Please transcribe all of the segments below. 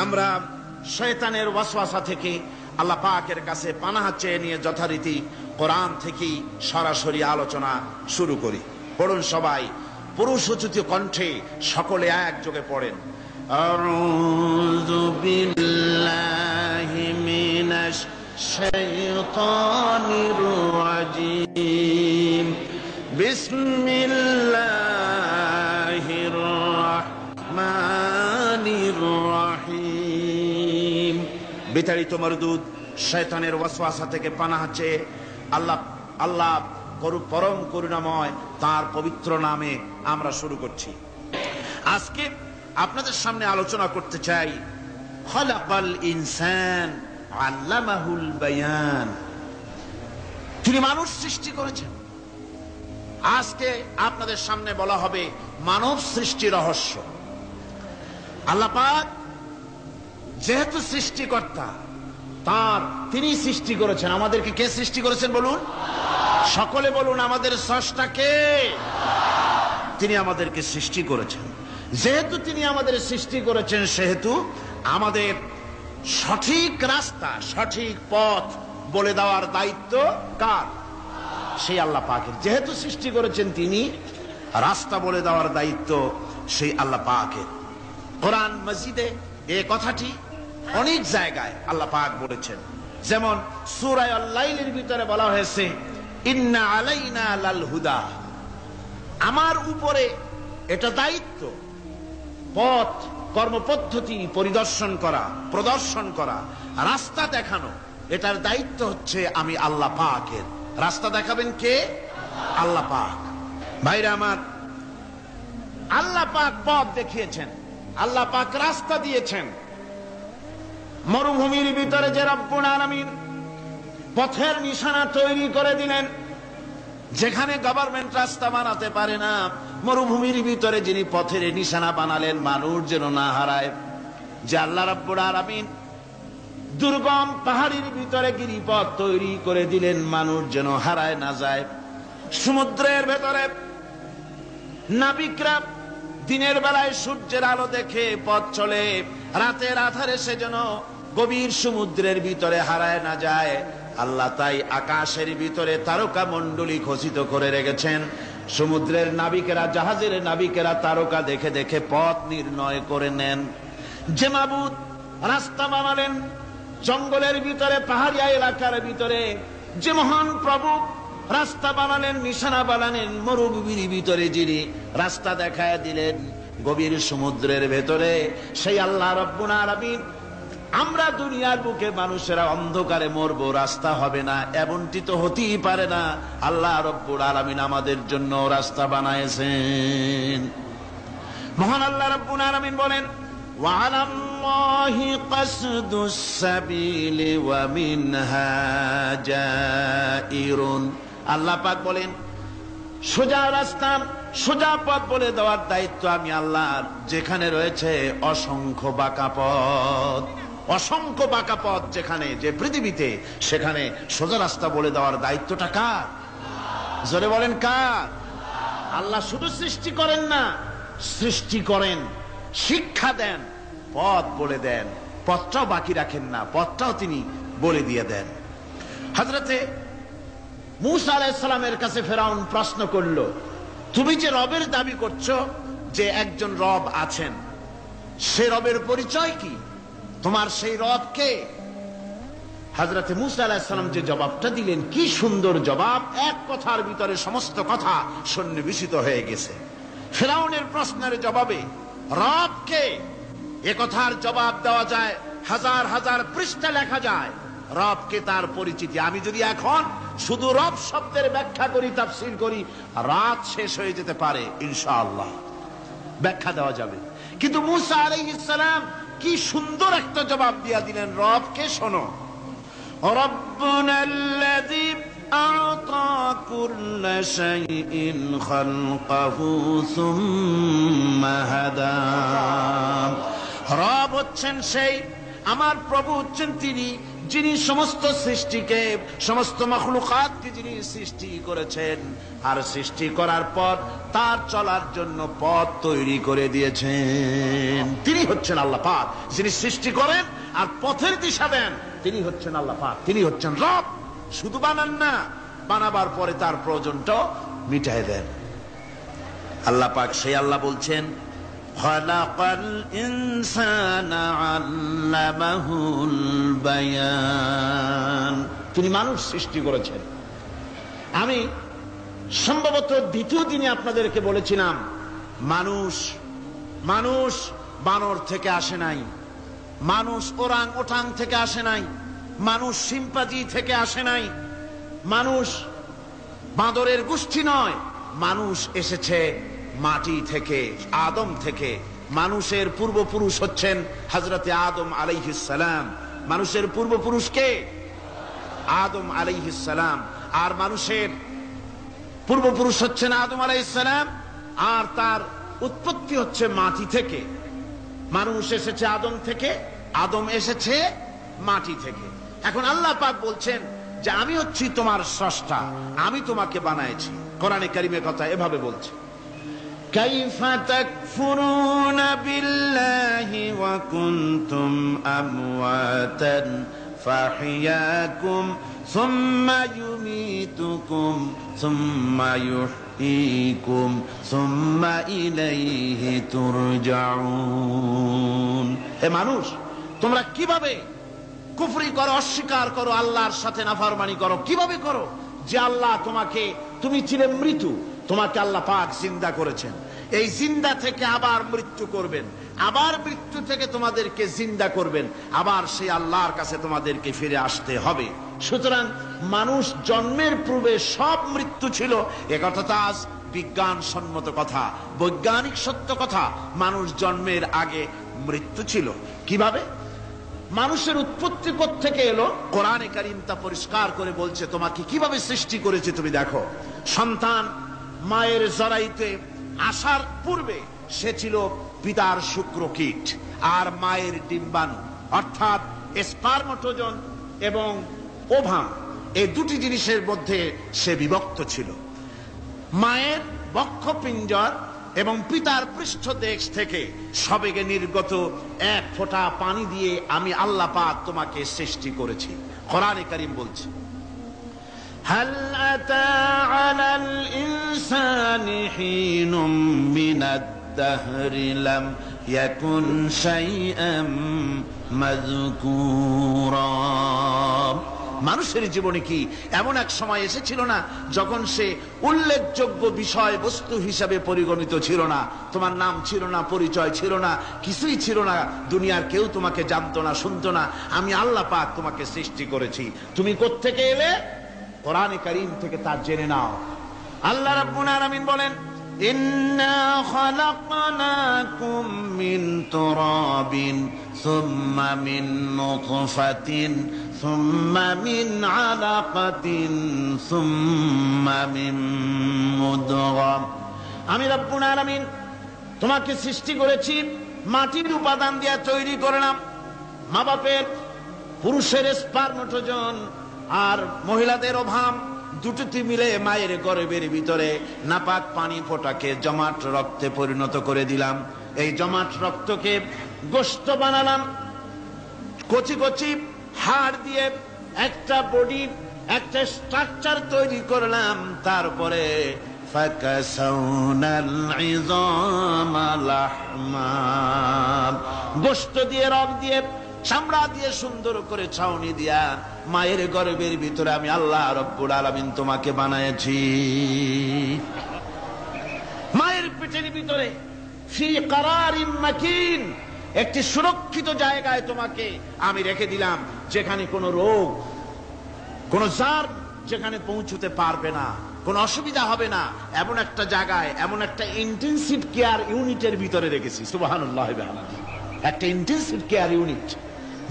আমরা শয়তানের ওয়াসওয়াসা থেকে আল্লাহ পাকের কাছে পানাহ চেয়ে নিয়ে যথারীতি কোরআন থেকে সরাসরি আলোচনা শুরু করি। পড়ুন সবাই পুরুষোচিত কণ্ঠে, সকলে একযোগে পড়েন। আউযু বিল্লাহি মিনাশ শাইতানির রাজীম। বিসমিল্লাহির রাহমানির রাহিম। বিতাড়িত মরদুদ শয়তানের ওয়াসওয়াসা থেকে পানাহ চেয়ে আল্লাহ পরম করুণাময় তার পবিত্র নামে আমরা শুরু করছি। আজকে আপনাদের সামনে আলোচনা করতে চাই খলাকাল ইনসান আল্লামাহুল বায়ান। তিনি মানুষ সৃষ্টি করেছেন। আজকে আপনাদের সামনে বলা হবে মানব সৃষ্টি রহস্য। আল্লাহ পাক যেহেতু সৃষ্টিকর্তা, তিনি সৃষ্টি করেছেন। আমাদেরকে কে সৃষ্টি করেছেন বলুন? সকলে বলুন, আমাদের স্রষ্টা কে? তিনি আমাদেরকে সৃষ্টি করেছেন। যেহেতু তিনি আমাদের সৃষ্টি করেছেন, সেহেতু আমাদের সঠিক রাস্তা, সঠিক পথ বলে দেওয়ার দায়িত্ব কার? সেই আল্লাহ পাকের। যেহেতু সৃষ্টি করেছেন তিনি, রাস্তা বলে দেওয়ার দায়িত্ব সেই আল্লাহ পাকের। কোরআন মাজিদে এই কথাটি অনেক জায়গায় আল্লাহ পাক বলেছেন। যেমন সূরা আল-লাইলের ভিতরে বলা হয়েছে ইন্না আলাইনা লাল হুদা। আমার উপরে এটা দায়িত্ব, পথ কর্মপদ্ধতি পরিদর্শন করা, প্রদর্শন করা, রাস্তা দেখানো, এটার দায়িত্ব হচ্ছে আমি আল্লাহ পাকের। রাস্তা দেখাবেন কে? আল্লাহ পাক। ভাইরা আমার, আল্লাহ পাক পথ দেখিয়েছেন, আল্লাহ পাক রাস্তা দিয়েছেন। মরুভূমির ভিতরে যে রব্বুল আলামিন পথের নিশানা তৈরি করে দিলেন, যেখানে গভর্নমেন্ট রাস্তা বানাতে পারে না, মরুভূমির ভিতরে যিনি পথের নিশানা বানালেন মানুষ যেন না হারায়। যে আল্লাহ রব্বুল আলামিন দুর্গম পাহাড়ির ভিতরে গিরিপথ তৈরি করে দিলেন, মানুষ যেন হারায় না যায়। সমুদ্রের ভেতরে নাবিকরা দিনের বেলায় সূর্যের আলো দেখে পথ চলে, রাতের আধারে সে যেন গভীর সমুদ্রের ভিতরে হারায় না যায়। আল্লাহ তাই আকাশের ভিতরে তারকা মণ্ডলী খচিত করে রেখেছেন। সমুদ্রের নাবিকেরা, জাহাজের নাবিকেরা তারকা দেখে দেখে পথ নির্ণয় করে নেন। যে মাবুদ রাস্তা বানালেন জঙ্গলের ভিতরে, পাহাড়িয়া এলাকার ভিতরে, যে মহান প্রভু রাস্তা বানালেন, নিশানা বানালেন মরুভূমির ভিতরে, যিনি রাস্তা দেখায় দিলেন গভীর সমুদ্রের ভেতরে, সেই আল্লাহ রব্বুল আলামিন। আমরা দুনিয়ার বুকে মানুষেরা অন্ধকারে মরবো, রাস্তা হবে না, এমনটি তো হতেই পারে না। আল্লাহ রব্বুল আলামিন আমাদের জন্য রাস্তা বানাইছেন। মহান আল্লাহ রব্বুল আলামিন বলেন ওয়ালাল্লাহি কাসদুস সাবিলি ওয়া মিনহা জাইরুন। আল্লাহ পাক বলেন সোজা রাস্তা, সোজা পথ বলে দেওয়ার দায়িত্ব আমি আল্লাহর। যেখানে রয়েছে অসংখ্য বাঁকা পথ, অসংখ্য বাঁকা পথ যেখানে, যে পৃথিবীতে, সেখানে সোজা রাস্তা বলে দেওয়ার দায়িত্বটা কার? জোরে বলেন কার? আল্লাহ শুধু সৃষ্টি করেন না, সৃষ্টি করেন, শিক্ষা দেন, পথ বলে দেন, পথটাও বাকি রাখেন না, পথটাও তিনি বলে দিয়ে দেন। হযরতে মূসা আলাইহিস সালামের কাছে ফেরাউন প্রশ্ন করল, তুমি যে রবের দাবি করছো, যে একজন রব আছেন, সে রবের পরিচয় কি? তোমার সেই রব কে? হযরতে মূসা আলাইহিস সালাম যে জবাবটা দিলেন, কি সুন্দর জবাব! এক কথার ভিতরে সমস্ত কথা সন্নিবেশিত হয়ে গেছে। ফেরাউনের প্রশ্নের জবাবে রব কে, এ কথার জবাব দেওয়া যায়, হাজার হাজার পৃষ্ঠা লেখা যায়। রবকে, তার পরিচিতি। আমি যদি এখন শুধু রব শব্দের ব্যাখ্যা করি, তাফসীর করি, রাত শেষ হয়ে যেতে পারে, ইনশাআল্লাহ ব্যাখ্যা দেওয়া যাবে। কিন্তু মূসা আলাইহিস সালাম কি সুন্দর একটা জবাব দিয়া দিলেন। রবকে শোনো, রব্বুনাল্লাযী আ'তা কুল্লা শাইইন খালকাহু সুম্মা হাদা। রব হচ্ছেন সেই, আমার প্রভু হচ্ছেন তিনি, যিনি সমস্ত সৃষ্টিকে, সমস্ত মাখলুকাতকে যিনি সৃষ্টি করেছেন, আর সৃষ্টি করার পর তার চলার জন্য পথ তৈরি করে দিয়েছেন, তিনি হচ্ছেন আল্লাহ পাক। যিনি সৃষ্টি করেন আর পথের দিশা দেন, তিনি হচ্ছেন আল্লাহ পাক, তিনি হচ্ছেন রব। শুধু বানান না, বানাবার পরে তার প্রয়োজনটাও মিটাই দেন। আল্লাহ পাক সেই আল্লাহ বলছেন, খালাকাল ইনসানা আল্লামাহুল বায়ান। তিনি মানুষ সৃষ্টি করেছেন। আমি সম্ভবত দ্বিতীয় দিনে আপনাদেরকে বলেছিলাম, মানুষ বানর থেকে আসে নাই, মানুষ ওরাং ওটাং থেকে আসে নাই, মানুষ শিম্পাজি থেকে আসে নাই, মানুষ বাঁদরের গোষ্ঠী নয়, মানুষ এসেছে মাটি থেকে, আদম থেকে। মানুষের পূর্বপুরুষ হচ্ছেন হযরতে আদম আলাইহিস সালাম। মানুষের পূর্বপুরুষ কে? আদম আলাইহিস সালাম। আর মানুষের পূর্বপুরুষ হচ্ছেন আদম আলাইহিস সালাম, আর তার উৎপত্তি হচ্ছে মাটি থেকে। মানুষ এসেছে আদম থেকে, আদম এসেছে মাটি থেকে। এখন আল্লাহ পাক বলছেন যে আমি হচ্ছি তোমার স্রষ্টা, আমি তোমাকে বানাইছি। কোরআনে কারিমে কথা এভাবে বলছে, কাইফা তাকফুরুনা বিল্লাহি ওয়া কুনতুম আমওয়াতান ফাহিয়াকুম সুম্মা ইউমীতুকুম সুম্মা ইউহয়ীকুম সুম্মা ইলাইহি তুরজাউন। হে মানুষ, তোমরা কিভাবে কুফরি করো, অস্বীকার করো, আল্লাহর সাথে নাফরমানি করো? কিভাবে করো? যে আল্লাহ তোমাকে, তুমি ছিলে মৃত্যু, তোমাকে আল্লাহ পাক জিন্দা করেছেন, এই জিন্দা থেকে আবার মৃত্যু করবেন, আবার মৃত্যু থেকে তোমাদেরকে জিন্দা করবেন, আবার সেই আল্লাহর কাছে তোমাদেরকে ফিরে আসতে হবে। সুতরাং মানুষ জন্মের পূর্বে সব মৃত্যু ছিল, একথা তো আজ বিজ্ঞান সম্মত কথা, বৈজ্ঞানিক সত্য কথা। মানুষ জন্মের আগে মৃত্যু ছিল। কিভাবে? মানুষের উৎপত্তি কোত্থেকে এলো? কোরআনে কারীম তা পরিষ্কার করে বলছে, তোমাকে কিভাবে সৃষ্টি করেছে তুমি দেখো। সন্তান মায়ের জরায়ুতে আসার পূর্বে সে ছিল পিতার শুক্রকীট আর মায়ের ডিম্বাণু, অর্থাৎ স্পার্মটোজন এবং ওভাম, এই দুটি জিনিসের মধ্যে সে বিভক্ত ছিল। মায়ের বক্ষপিঞ্জর এবং পিতার পৃষ্ঠদেশ থেকে সবেগে নির্গত এক ফোঁটা পানি দিয়ে আমি আল্লাহ পাক তোমাকে সৃষ্টি করেছি। কোরআনে কারীম বলছে, হাল আতা আলাল ইনসানি হিনুম মিনাদ দাহরি লাম ইয়াকুন শাইআম মাযকুরা। মানুষের জীবনে কি এমন এক সময় এসেছিল না যখন সে উল্লেখযোগ্য বিষয় বস্তু হিসাবে পরিগণিত ছিল না? তোমার নাম ছিল না, পরিচয় ছিল না, কিছুই ছিল না, দুনিয়ার কেউ তোমাকে জানতো না, শুনতো না। আমি আল্লাহ পাক তোমাকে সৃষ্টি করেছি। তুমি কোত্থেকে এলে? কোরআনে কারীম থেকে তা জেনে নাও। আল্লাহ রাব্বুল আলামিন বলেন, ইন্না খালাকনাকুম মিন তুরাবিন সুম্মা মিন নুতফাতিন সুম্মা মিন আলাকাতিন সুম্মা মিন মুদগাহ। আমি রাব্বুল আলামিন তোমাকে সৃষ্টি করেছি, মাটির উপাদান দিয়ে তৈরি করলাম। মা বাপের, পুরুষের স্পার্মটোজন আর মহিলাদের ওভাম দুটোতে মিলে মায়ের গর্ভের ভিতরে নাপাক পানি ফোঁটাকে জমাট রক্তে পরিণত করে দিলাম। এই জমাট রক্তকে গোশত বানালাম, কচি কচি হাড় দিয়ে একটা বডি, একটা স্ট্রাকচার তৈরি করলাম। তারপরে ফাকাসাউনাল ইযামা লাহমা, গোশত দিয়ে, রগ দিয়ে, চামড়া দিয়ে সুন্দর করে ছাউনি দিয়া মায়ের গর্ভের ভিতরে আমি আল্লাহ রব্বুল আলামিন তোমাকে বানাইছি। মায়ের পেটের ভিতরে ফি কারারিম মাকিন, একটি সুরক্ষিত জায়গায় তোমাকে আমি রেখে দিলাম, যেখানে কোনো রোগ, কোনো জার যেখানে পৌঁছতে পারবে না, কোনো অসুবিধা হবে না। এমন একটা জায়গায়, এমন একটা ইন্টেনসিভ কেয়ার ইউনিটের ভিতরে রেখেছি। সুবহানাল্লাহ, একটা ইন্টেনসিভ কেয়ার ইউনিট,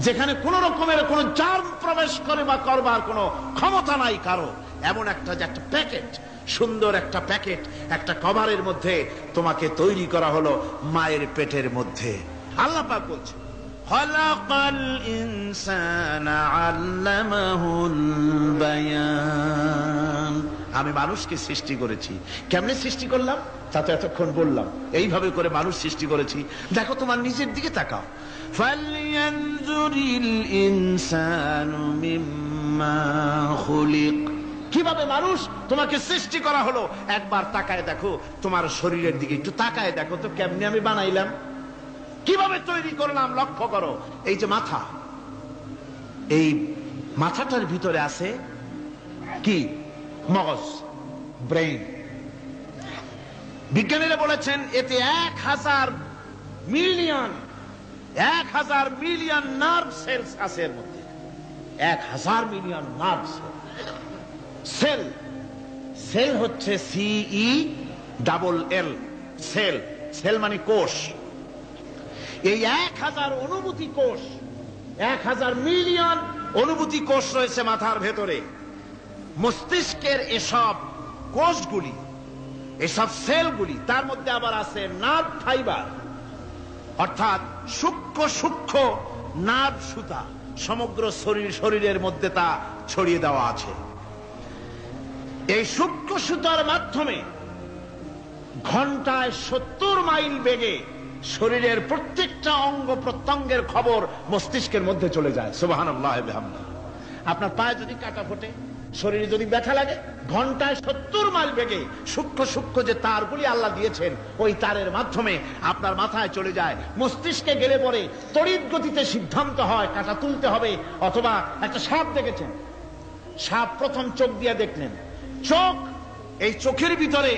যেখানে কোন রকমের কোন জার্ম প্রবেশ করে বা করবার কোনো ক্ষমতা নাই কারো। এমন একটা যে একটা প্যাকেট, সুন্দর একটা প্যাকেট, একটা কভারের মধ্যে তোমাকে তৈরি করা হলো মায়ের পেটের মধ্যে। আল্লাহ পাক বলছে, খালাকাল ইনসানা আল্লামাহুল বায়ান। আমি মানুষকে সৃষ্টি করেছি। কেমনে সৃষ্টি করলাম তা তো এতক্ষণ বললাম। এইভাবে করে মানুষ সৃষ্টি করেছি। দেখো তোমার নিজের দিকে তাকাও। ফালয়ানজুরিল ইনসানু মিম্মা খুলিক। কিভাবে মানুষ তোমাকে সৃষ্টি করা হলো একবার তাকায় দেখো, তোমার শরীরের দিকে একটু তাকায় দেখো তো কেমনে আমি বানাইলাম, কিভাবে তৈরি করলাম লক্ষ্য করো। এই যে মাথা, এই মাথাটার ভিতরে আছে কি? মগজ, ব্রেইন। বিজ্ঞানীরা বলেছেন এতে 1000 মিলিয়ন নার্ভ সেলস আছে এর মধ্যে। 1000 মিলিয়ন নার্ভ সেল। সেল হচ্ছে CELL, সেল। সেল মানে কোষ। এই 1000 অনুভূতি কোষ, 1000 মিলিয়ন অনুভূতি কোষ রয়েছে মাথার ভেতরে। মস্তিষ্কের এসব কোষগুলি, এসব সেলগুলি, তার মধ্যে আবার আছে নার্ভ ফাইবার, অর্থাৎ সূক্ষ্ম সূক্ষ্ম নার্ভ সুতা সমগ্র শরীরের মধ্যে তা ছড়িয়ে দেওয়া আছে। এই সূক্ষ্ম সুতার মাধ্যমে ঘন্টায় 70 মাইল বেগে শরীরের প্রত্যেকটা অঙ্গ প্রত্যঙ্গের খবর মস্তিষ্কের মধ্যে চলে যায়। সুবহানাল্লাহ ওয়া বিহামদিহি। আপনার পায়ে যদি কাটা ফোটে, শরীরে যদি ব্যথা লাগে, ঘন্টায় 70 মাইল বেগে সূক্ষ্ম সূক্ষ্ম যে তারগুলি আল্লাহ দিয়েছেন, ওই তারের মাধ্যমে আপনার মাথায় চলে যায়। মস্তিষ্কে গেলে পরে তড়িৎ গতিতে সিদ্ধান্ত হয় কাটা তুলতে হবে। অথবা একটা সাপ দেখেছেন, সাপ প্রথম চোখ দিয়ে দেখলেন, চোখ, এই চোখের ভিতরে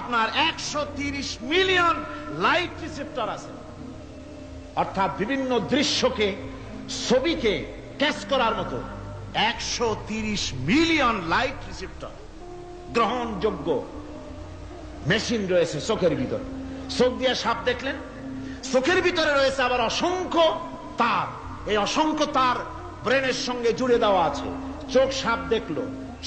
আপনার 130 মিলিয়ন লাইট রিসেপ্টর আছে, অর্থাৎ বিভিন্ন দৃশ্যকে, ছবিকে ক্যাচ করার মতো 130 মিলিয়ন লাইট রিসেপ্টর গ্রহণযোগ্য মেশিন রয়েছে চোখের ভিতরে। চোখ দিয়ে সাপ দেখলেন, চোখের ভিতরে রয়েছে আবার অসংখ্য তার। এই অসংখ্য তার ব্রেনের সঙ্গে জুড়ে দেওয়া আছে। চোখ সাপ দেখলো,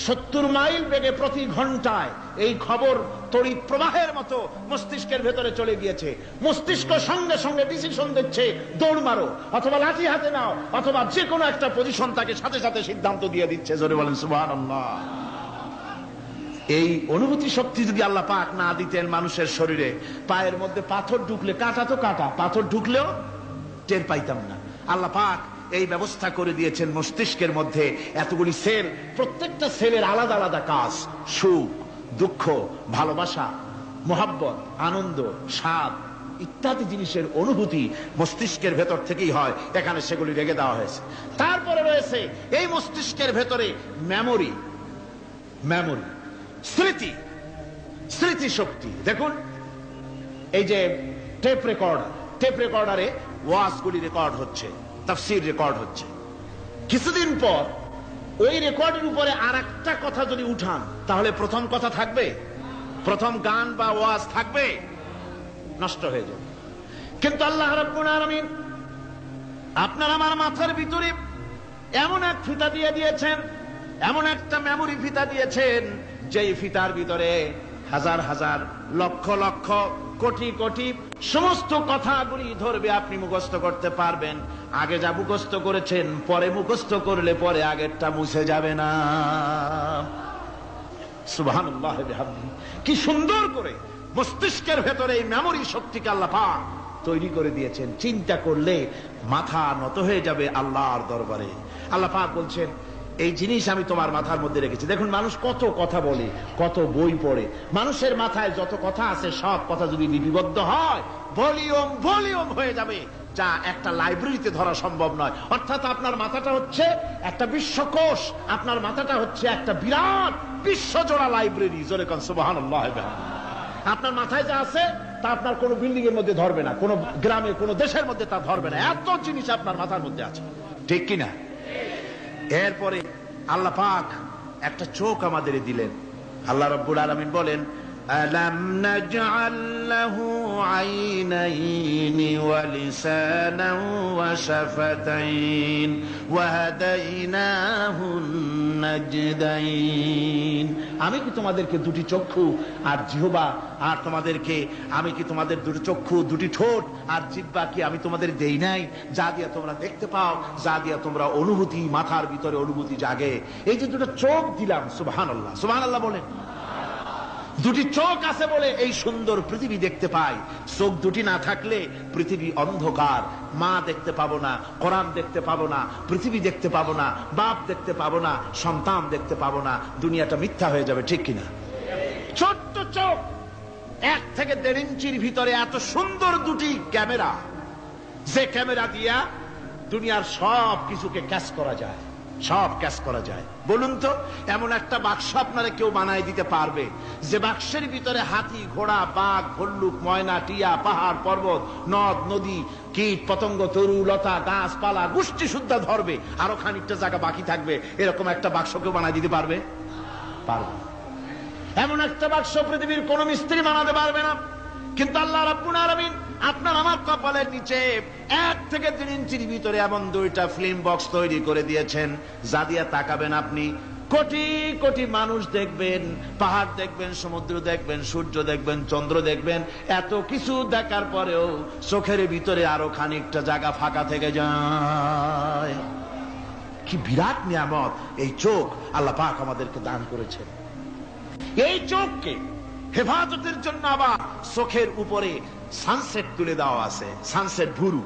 70 মাইল বেগে প্রতি ঘন্টায় এই খবর তড়িৎ প্রবাহের মতো মস্তিষ্কের ভেতরে চলে গিয়েছে। মস্তিষ্ক সঙ্গে সঙ্গে ডিসিশন দিচ্ছে, দৌড় মারো, অথবা লাঠি হাতে নাও, অথবা যে কোনো একটা পজিশন তাকে সাথে সাথে সিদ্ধান্ত দিয়ে দিচ্ছে। জোরে বলেন সুবহানাল্লাহ। এই অনুভূতি শক্তি যদি আল্লাহ পাক না দিতেন মানুষের শরীরে, পায়ের মধ্যে পাথর ঢুকলে, কাটা তো কাটা, পাথর ঢুকলেও টের পাইতাম না। আল্লাহ পাক এই ব্যবস্থা করে দিয়েছেন মস্তিষ্কের মধ্যে এতগুলি সেল, প্রত্যেকটা সেলের আলাদা আলাদা কাজ। সুখ, দুঃখ, ভালোবাসা, মোহাব্বত, আনন্দ, স্বাদ ইত্যাদি জিনিসের অনুভূতি মস্তিষ্কের ভেতর থেকেই হয়। এখানে সেগুলি রেখে দেওয়া হয়েছে। তারপরে রয়েছে এই মস্তিষ্কের ভেতরে মেমোরি, স্মৃতি শক্তি। দেখুন এই যে টেপ রেকর্ডারে ওয়াজগুলি রেকর্ড হচ্ছে, তাফসীর রেকর্ড হচ্ছে। কিছুদিন পর ওই রেকর্ডের উপরে আর একটা কথা যদি উঠান, তাহলে প্রথম কথা থাকবে? প্রথম গান বা ওয়াজ থাকবে? নষ্ট হয়ে যাবে। কিন্তু আল্লাহ রাব্বুল আলামিন আপনার আমার মাথার ভিতরে এমন এক ফিতা দিয়ে দিয়েছেন, এমন একটা মেমোরি ফিতা দিয়েছেন, যেই ফিতার ভিতরে হাজার হাজার, লক্ষ লক্ষ, কোটি কোটি সমস্ত কথাগুলি ধরবে, আপনি মুখস্থ করতে পারবেন। আগে যা মুখস্থ করেছেন, পরে মুখস্থ করলে পরে আগেরটা মুছে যাবে না। সুবহানাল্লাহ ওয়া বিহামদিহি। কি সুন্দর করে মস্তিষ্কের ভেতরে এই মেমোরি শক্তিকে আল্লাহ পাক তৈরি করে দিয়েছেন। চিন্তা করলে মাথা নত হয়ে যাবে আল্লাহর দরবারে। আল্লাহ পাক বলছেন, এই জিনিস আমি তোমার মাথার মধ্যে রেখেছি। দেখুন মানুষ কত কথা বলে, কত বই পড়ে। মানুষের মাথায় যত কথা আছে, সব কথা যদি লিপিবদ্ধ হয়, ভলিউম হয়ে যাবে, যা একটা লাইব্রেরিতে ধরা সম্ভব নয়। অর্থাৎ আপনার মাথাটা হচ্ছে একটা বিশ্বকোষ, আপনার মাথাটা হচ্ছে একটা বিরাট বিশ্বজোড়া লাইব্রেরি। জোরে কোন সুবহানাল্লাহ। আপনার মাথায় যা আছে তা আপনার কোনো বিল্ডিং এর মধ্যে ধরবে না, কোনো গ্রামে, কোনো দেশের মধ্যে তা ধরবে না। এত জিনিস আপনার মাথার মধ্যে আছে, ঠিক কিনা? এরপরে আল্লাহ পাক একটা চোখ আমাদের দিলেন। আল্লাহ রাব্বুল আলামিন বলেন, আলাম নাজআল লাহু عينين ولسانا وشفتين وهديناه النجدين। আমি কি তোমাদেরকে দুটি চক্ষু আর জিহ্বা আর তোমাদেরকে আমি কি তোমাদের দুটি চক্ষু দুটি ঠোঁট আর জিহ্বা কি আমি তোমাদের দেই নাই, যা দিয়া তোমরা দেখতে পাও, যা দিয়া তোমরা অনুভূতি মাথার ভিতরে অনুভূতি জাগে। এই যে দুটো চোখ দিলাম, সুবহানাল্লাহ সুবহানাল্লাহ বলেন। দুটি চোখ আছে বলে এই সুন্দর পৃথিবী দেখতে পাই। চোখ দুটি না থাকলে পৃথিবী অন্ধকার, মা দেখতে পাবো না, কোরআন দেখতে পাবো না, পৃথিবী দেখতে পাবো না, বাপ দেখতে পাবো না, সন্তান দেখতে পাবো না, দুনিয়াটা মিথ্যা হয়ে যাবে, ঠিক কিনা? ছোট্ট চোখ, 1 থেকে 1.5 ইঞ্চির ভিতরে এত সুন্দর দুটি ক্যামেরা, যে ক্যামেরা দিয়া দুনিয়ার সব কিছুকে ক্যাচ করা যায়, সব ক্যাচ করা যায়। বলুন তো, এমন একটা বাক্স আপনারা কেউ বানায় দিতে পারবে যে বাক্সের ভিতরে হাতি, ঘোড়া, বাঘ, ভল্লুক, ময়না, টিয়া, পাহাড়, পর্বত, নদ, নদী, কীট, পতঙ্গ, তরু, লতা, গাছপালা, গোষ্ঠী সুদ্ধা ধরবে, আরো খানিকটা জায়গা বাকি থাকবে, এরকম একটা বাক্স কেউ বানায় দিতে পারবে? পারবে। এমন একটা বাক্স পৃথিবীর কোন মিস্ত্রি বানাতে পারবে না। কিন্তু আল্লাহ রাব্বুল আলামিন আপনার আমার কপালের নিচে 1 থেকে 3 ইঞ্চির ভিতরে এমন 2টা ফিল্ম বক্স তৈরি করে দিয়েছেন, যা দিয়ে তাকাবেন আপনি কোটি কোটি মানুষ দেখবেন, পাহাড় দেখবেন, সমুদ্র দেখবেন, সূর্য দেখবেন, চন্দ্র দেখবেন। এত কিছু দেখার পরেও চোখের ভিতরে আরো খানিকটা জায়গা ফাঁকা থেকে যায়। কি বিরাট নিয়ামত এই চোখ আল্লাহ পাক আমাদেরকে দান করেছেন। এই চোখকে হেফাজতের জন্য আবার চোখের উপরে সানসেট তুলে দেওয়া আছে। সানসেট ভুরু,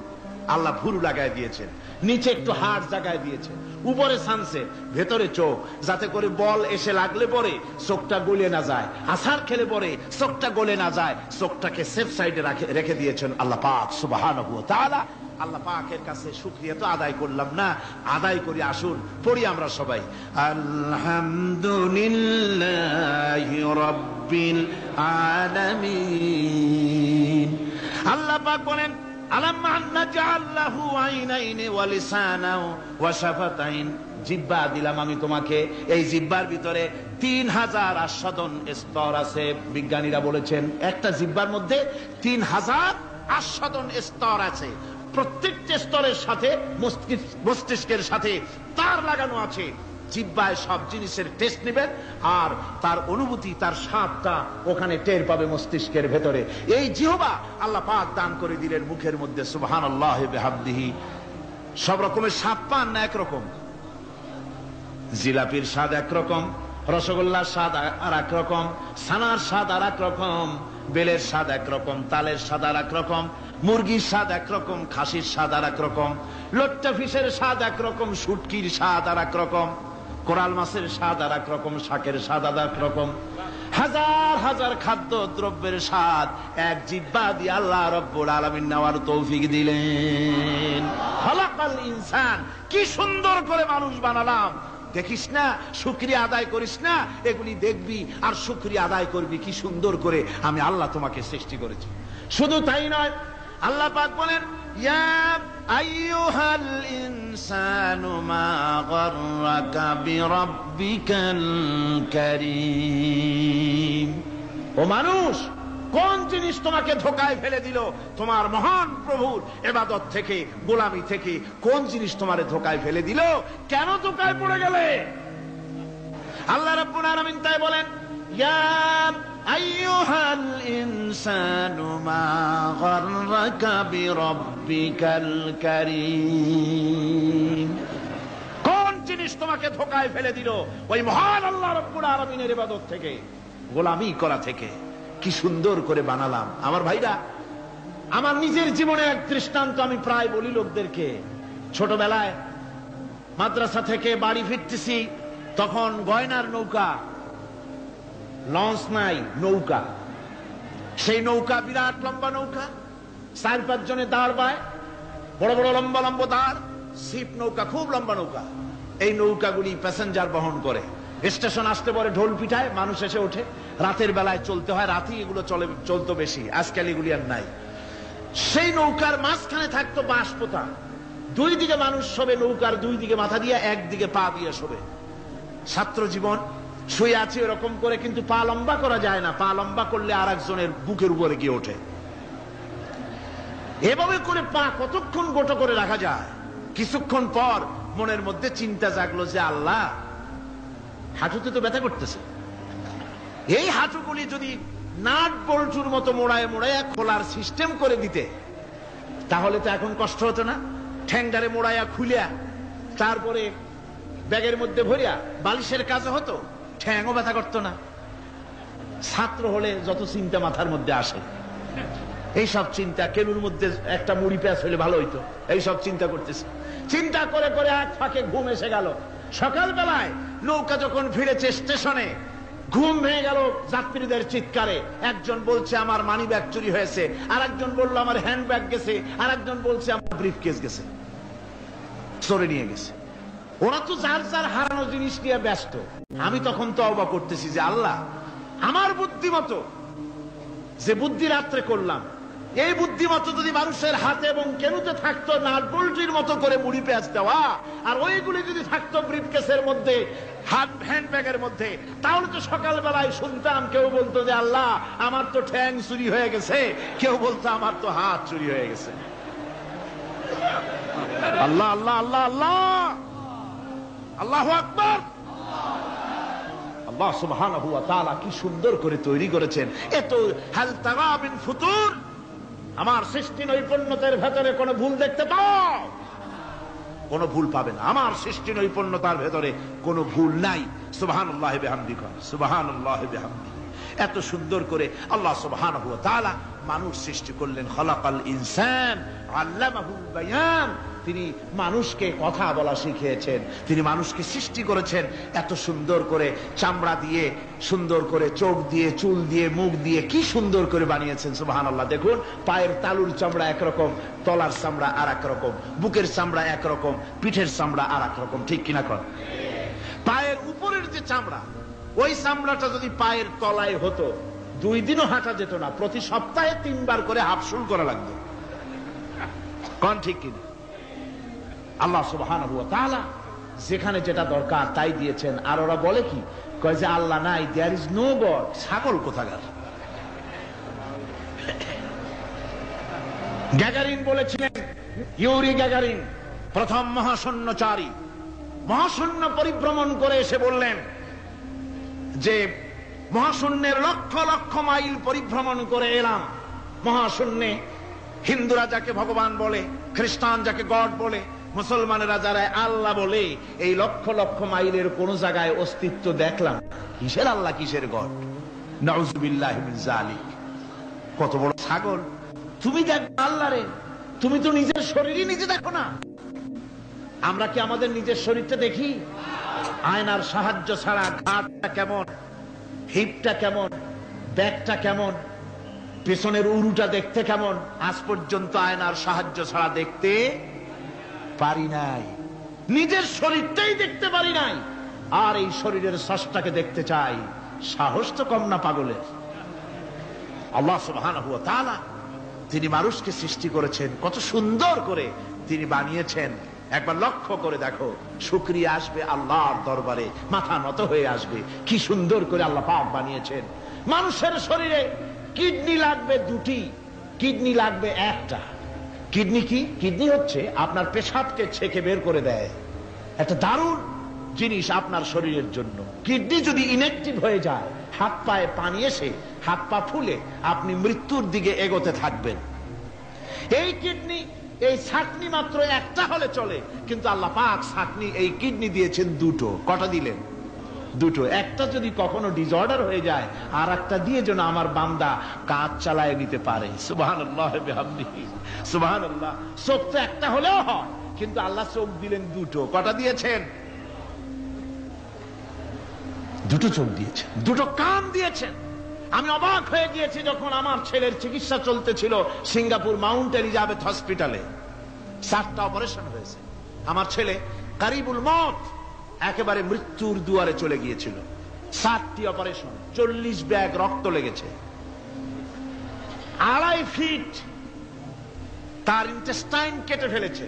আল্লাহ ভুরু লাগায় দিয়েছেন, নিচে একটু হাড় জায়গায় দিয়েছেন, উপরে সানসেট, ভেতরে চোখ, যাতে করে বল এসে লাগলে পরে চোখটা গলে না যায়, আছাড় খেলে পরে চোখটা গলে না যায়, চোখটাকে সেফ সাইডে রেখে দিয়েছেন আল্লাহ পাক সুবহানাহু ওয়া তাআলা। আল্লাহ পাকের কাছে শুকরিয়া তো আদায় করলাম না, আদায় করি। আসুন পড়ি আমরা সবাই, আলহামদুলিল্লাহি রাব্বিল আলামিন। আল্লাহ পাক বলেন, আলাম নাজআল লাহু আইনাইনি ওয়া লিসানাও ওয়া শাফাতাইন। জিহ্বা দিলাম আমি তোমাকে, এই জিহ্বার ভিতরে 3000 আস্বাদন স্তর আছে। বিজ্ঞানীরা বলেছেন একটা জিহ্বার মধ্যে 3000 আস্বাদন স্তর আছে। প্রত্যেকটা স্তরের সাথে মস্তিষ্কের সাথে তার লাগানো আছে। জিহ্বায় সব জিনিসের টেস্ট নেবেন আর তার অনুভূতি, তার স্বাদটা ওখানে টের পাবে মস্তিষ্কের ভেতরে। এই জিহ্বা আল্লাহ পাক দান করে দিলেন মুখের মধ্যে, সুবহানাল্লাহি বিহামদিহি। সব রকমের স্বাদ পান না একরকম? জিলাপির স্বাদ একরকম, রসগোল্লার স্বাদ আর এক রকম, ছানার স্বাদ আর এক রকম, বেলের স্বাদ একরকম, তালের স্বাদ আর এক রকম, মুরগির স্বাদ একরকম, খাসির স্বাদ আর এক রকম, লট্টা ফিশের স্বাদ একরকম, শুটকির স্বাদ আর এক রকম, কোরাল মাছের স্বাদ আর এক রকম, শাকের স্বাদ আর এক রকম। হাজার হাজার খাদ্য দ্রব্যের স্বাদ এক জিহ্বা দিয়ে আল্লাহ রাব্বুল আলামিন নেওয়ার তৌফিক দিলেন। খালাকাল ইনসান, কি সুন্দর করে মানুষ বানালাম। দেখিস না, শুকরিয়া আদায় করিস না, এগুলি দেখবি আর শুকরিয়া আদায় করবি কি সুন্দর করে আমি আল্লাহ তোমাকে সৃষ্টি করেছি। শুধু তাই নয়, আল্লাহ পাক বলেন, ইয়া আইয়ুহাল ইনসানু মা গাররাকা বিরাব্বিকাল কারীম। ও মানুষ, কোন জিনিস তোমাকে ধোঁকায় ফেলে দিল তোমার মহান প্রভুর ইবাদত থেকে, গোলামি থেকে? কোন জিনিস তোমারে ধোঁকায় ফেলে দিল? কেন ধোঁকায় পড়ে গেলে? আল্লাহ রাব্বুল আলামিন তাই বলেন, ইয়া আইয়ুহাল ইনসানু মা গাররাকা বিরাব্বিকাল কারীম। কোন জিনিস তোমাকে ধোঁকায় ফেলে দিল ওই মহান আল্লাহ রাব্বুল আলামিনের ইবাদত থেকে, গোলামি করা থেকে? কি সুন্দর করে বানালাম। আমার ভাইরা, আমার নিজের জীবনে এক দৃষ্টান্ত আমি প্রায় বলি লোকদেরকে। ছোটবেলায় মাদ্রাসা থেকে বাড়ি ফিরতেছি, তখন গয়নার নৌকা, লঞ্চ নাই, নৌকা। সেই নৌকা বিরাট লম্বা নৌকা, 4-5 জনে দাঁড় বায়, বড় বড় লম্বা লম্বা দাঁড়, শিপ নৌকা, খুব লম্বা নৌকা। এই নৌকাগুলি প্যাসেঞ্জার বহন করে। স্টেশন আসতে পরে ঢোল পিঠায়, মানুষ এসে ওঠে। রাতের বেলায় চলতে হয়, রাতেই এগুলো চলতো বেশি, আজকাল এগুলি আর নাই। সেই নৌকার মাঝখানে থাকতো বাঁশ পোতা, 2 দিকে মানুষ শোবে, নৌকার 2 দিকে মাথা দিয়ে, 1 দিকে পা দিয়ে শোবে। ছাত্র জীবন, শুয়ে আছে এরকম করে, কিন্তু পা লম্বা করা যায় না, পা লম্বা করলে আর একজনের বুকের উপরে গিয়ে ওঠে। এভাবে করে পা কতক্ষণ গোটো করে রাখা যায়? কিছুক্ষণ পর মনের মধ্যে চিন্তা জাগলো যে আল্লাহ, হাঁটুতে তো ব্যথা করতেছে, এই হাঁটুগুলি যদি নাট বল্টুর মতো মোড়ায় মোড়ায় খোলার সিস্টেম করে দিতে, তাহলে তো এখন কষ্ট হতো না। ঠ্যাংটারে মোড়াইয়া খুলিয়া তারপরে ব্যাগের মধ্যে ভরিয়া বালিশের কাজও হতো, ঠ্যাংও ব্যথা করতো না। ছাত্র হলে যত চিন্তা মাথার মধ্যে আসে, এইসব চিন্তা, কেলুর মধ্যে একটা মুড়ি পেঁয়াজ হলে ভালো হইতো, এইসব চিন্তা করতেছে। চিন্তা করে করে এক ফাঁকে ঘুম এসে গেল। সকালবেলায় নৌকা যখন ফিরেছে স্টেশনে, ঘুম ভেঙে গেল যাত্রীদের চিৎকারে। একজন বলছে আমার মানি ব্যাগ চুরি হয়েছে, আর একজন বললো আমার হ্যান্ড ব্যাগ গেছে, আর একজন বলছে আমার ব্রিফকেস গেছে, চোরে নিয়ে গেছে। ওরা তো যার যার হারানো জিনিস নিয়ে ব্যস্ত। আমি তখন তওবা করতেছি যে আল্লাহ, আমার বুদ্ধিমতো যে বুদ্ধি রাত্রে করলাম, এই বুদ্ধিমতো যদি মানুষের হাতে এবং কেনুতে থাকতো নাট বল্টুর মতো করে মুড়ি পেঁয়াজ দেওয়া, আর ওইগুলি যদি থাকতো ব্রিফকেসের মধ্যে, হ্যান্ড ব্যাগের মধ্যে, তাহলে তো সকালবেলায় শুনতাম কেউ বলতো যে আল্লাহ আমার তো ঠ্যাং চুরি হয়ে গেছে, কেউ বলতো আমার তো হাত চুরি হয়ে গেছে। আল্লাহ আল্লাহ আল্লাহ আল্লাহ, আল্লাহু আকবার। আল্লাহ সুবহানাহু ওয়া তাআলা কি সুন্দর করে তৈরি করেছেন। এত হাল তারা মিন ফুতুর, আমার সৃষ্টি নৈপুণ্যতার ভেতরে কোনো ভুল দেখতে পাও? কোনো ভুল পাবে না। আমার সৃষ্টি নৈপুণ্যতার ভেতরে কোনো ভুল নাই। সুবহানাল্লাহি বিহামদিহি, সুবহানাল্লাহি বিহামদিহি। এত সুন্দর করে আল্লাহ সুবহানাহু ওয়া তাআলা মানুষ সৃষ্টি করলেন। খলাকাল ইনসান আল্লামাহুল বায়ান। তিনি মানুষকে কথা বলা শিখিয়েছেন, তিনি মানুষকে সৃষ্টি করেছেন এত সুন্দর করে, চামড়া দিয়ে, সুন্দর করে চোখ দিয়ে, চুল দিয়ে, মুখ দিয়ে, কি সুন্দর করে বানিয়েছেন। সুবহানাল্লাহ। দেখুন, পায়ের তালুর চামড়া একরকম, তলার চামড়া আর এক রকম, বুকের চামড়া একরকম, পিঠের চামড়া আর এক রকম, ঠিক কিনা কর? পায়ের উপরের যে চামড়া, ওই চামড়াটা যদি পায়ের তলায় হতো, 2 দিনও হাঁটা যেত না, প্রতি সপ্তাহে 3 বার করে হাফসুল করা লাগতো। কোন ঠিক কিনা? আল্লাহ সুবহানাহু ওয়া তাআলা যেখানে যেটা দরকার তাই দিয়েছেন। আর ওরা বলে কি, কয় যে আল্লাহ নাই, দেয়ার ইজ নো গড। ছাগল কোথাকার। গ্যাগারিন বলেছিলেন, ইউরি গ্যাগারিন প্রথম মহাশূন্যচারী, মহাশূন্য পরিভ্রমণ করে এসে বললেন যে মহাশূন্যের লক্ষ লক্ষ মাইল পরিভ্রমণ করে এলাম। মহাশূন্যে হিন্দুরা যাকে ভগবান বলে, খ্রিস্টান যাকে গড বলে, মুসলমানেরা যারা আল্লাহ বলে, এই লক্ষ লক্ষ মাইলের কোন জায়গায় অস্তিত্ব দেখলাম। কিসের আল্লাহ, কিসের গড? নাউযুবিল্লাহি মিন যালিক। কত বড় ছাগল! তুমি দেখো আল্লাহ রে, তুমি তো নিজের শরীরই নিজে দেখো না। আমরা কি আমাদের নিজের শরীরটা দেখি? আয়নার সাহায্য ছাড়া ঘাড়টা কেমন, হিপটা কেমন, ব্যাকটা কেমন, পেছনের উরুটা দেখতে কেমন, আজ পর্যন্ত আয়নার সাহায্য ছাড়া দেখতে পারি নাই। নিজের শরীরটাই দেখতে পারি নাই, আর এই শরীরের স্রষ্টাকে দেখতে চাই। সাহস তো কম না পাগলের। আল্লাহ সুবহানাহু ওয়া তাআলা তিনি মানুষকে সৃষ্টি করেছেন, কত সুন্দর করে তিনি বানিয়েছেন। একবার লক্ষ্য করে দেখো, শুকরিয়া আসবে আল্লাহর দরবারে, মাথা নত হয়ে আসবে। কি সুন্দর করে আল্লাহ পাক বানিয়েছেন। মানুষের শরীরে কিডনি লাগবে 2টি, কিডনি লাগবে 1টা। কিডনি কি? কিডনি হচ্ছে আপনার পেশাবকে ছেঁকে বের করে দেয়, একটা দারুণ জিনিস আপনার শরীরের জন্য। কিডনি যদি ইনঅ্যাক্টিভ হয়ে যায়, হাত পায়ে পানি এসে হাত পা ফুলে আপনি মৃত্যুর দিকে এগোতে থাকবেন। এই কিডনি, এই ছাকনি মাত্র 1টা হলে চলে, কিন্তু আল্লাহ পাক ছাকনি, এই কিডনি দিয়েছেন 2টো। কটা দিলেন? 2টো। একটা যদি কখনো ডিসঅর্ডার হয়ে যায়, আর একটা দিয়ে যেন আমার বান্দা কাজ চালায় নিতে পারে। সুবহানাল্লাহ বিহামদিহি, সুবহানাল্লাহ। চোখ তো একটা হলেও হয়, কিন্তু আল্লাহ চোখ দিলেন 2টো। কটা দিয়েছেন? 2টো চোখ দিয়েছেন, 2টো কান দিয়েছেন। আমি অবাক হয়ে গিয়েছি যখন আমার ছেলের চিকিৎসা চলতেছিল সিঙ্গাপুর মাউন্ট এলিজাবেথ হসপিটালে। 4টা অপারেশন হয়েছে। আমার ছেলে কারিবুল মত, একেবারে মৃত্যুর দুয়ারে চলে গিয়েছিল। 7টি অপারেশন, 40 ব্যাগ রক্ত লেগেছে। 2.5 ফিট তার ইন্টেস্টাইন কেটে ফেলেছে,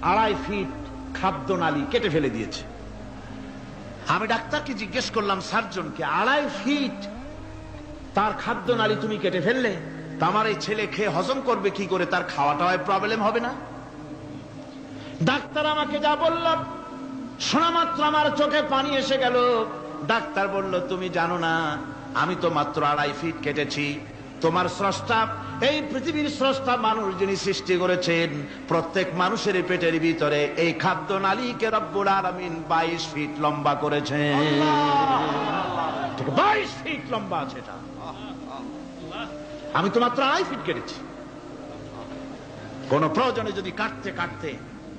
2.5 ফিট খাদ্য নালী কেটে ফেলে দিয়েছে। আমি ডাক্তারকে জিজ্ঞেস করলাম, সার্জনকে, 2.5 ফিট তার খাদ্য নালী তুমি কেটে ফেললে? তা আমার এই ছেলে খেয়ে হজম করবে কি করে, তার খাওয়াটাও প্রবলেম হবে না? ডাক্তার আমাকে যা বললাম শোনা মাত্র আমার চোখে পানি এসে গেল। ডাক্তার বলল, তুমি জানো না আমি তো মাত্র 2.5 ফিট কেটেছি। তোমার স্রষ্টা, এই পৃথিবীর স্রষ্টা মানুষ যিনি সৃষ্টি করেছেন, প্রত্যেক মানুষের পেটের ভিতরে এই খাদ্য নালীকে রব্বুল আলামিন 22 ফিট লম্বা করেছেন। 22 ফিট লম্বা আছে এটা। আমি তো মাত্র 2.5 ফিট কেটেছি। কোন প্রয়োজনে যদি কাটতে কাটতে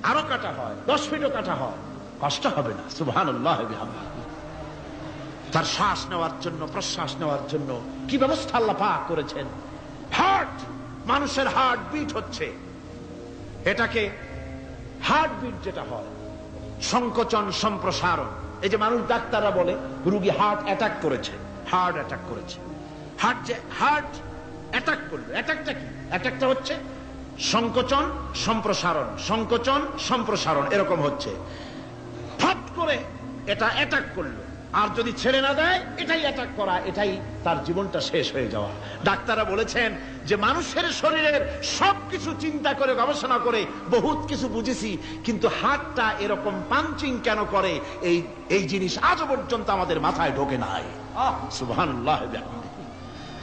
আরো কাটা হয়, 10 ফিটও কাটা হয়, কষ্ট হবে না। সুবহানাল্লাহ বিহামদিহি। তার শ্বাস নেওয়ার জন্য, প্রশ্বাস নেওয়ার জন্য কি ব্যবস্থা আল্লাহ পাক করেছেন। হার্ট, মানুষের হার্ট বিট হচ্ছে, এটাকে হার্ট বিট যেটা হয়, সংকোচন সম্প্রসারণ। এই যে মানুষ, ডাক্তাররা বলে রোগী হার্ট অ্যাটাক করেছে, হার্ট অ্যাটাক করেছে। হার্ট অ্যাটাক করলো, অ্যাটাকটা কি? অ্যাটাকটা হচ্ছে সংকোচন সম্প্রসারণ, সংকোচন সম্প্রসারণ, এরকম হচ্ছে। ফট করে এটা অ্যাটাক করলো, আর যদি ছেড়ে না দেয় এটাই অ্যাটাক করা, এটাই তার জীবনটা শেষ হয়ে যাওয়া। ডাক্তাররা বলেছেন যে মানুষের শরীরের সবকিছু চিন্তা করে গবেষণা করে বহুত কিছু বুঝেছি, কিন্তু হার্টটা এরকম পাঞ্চিং কেন করে, এই জিনিস আজও পর্যন্ত আমাদের মাথায় ঢোকে নাই। সুবহানাল্লাহ।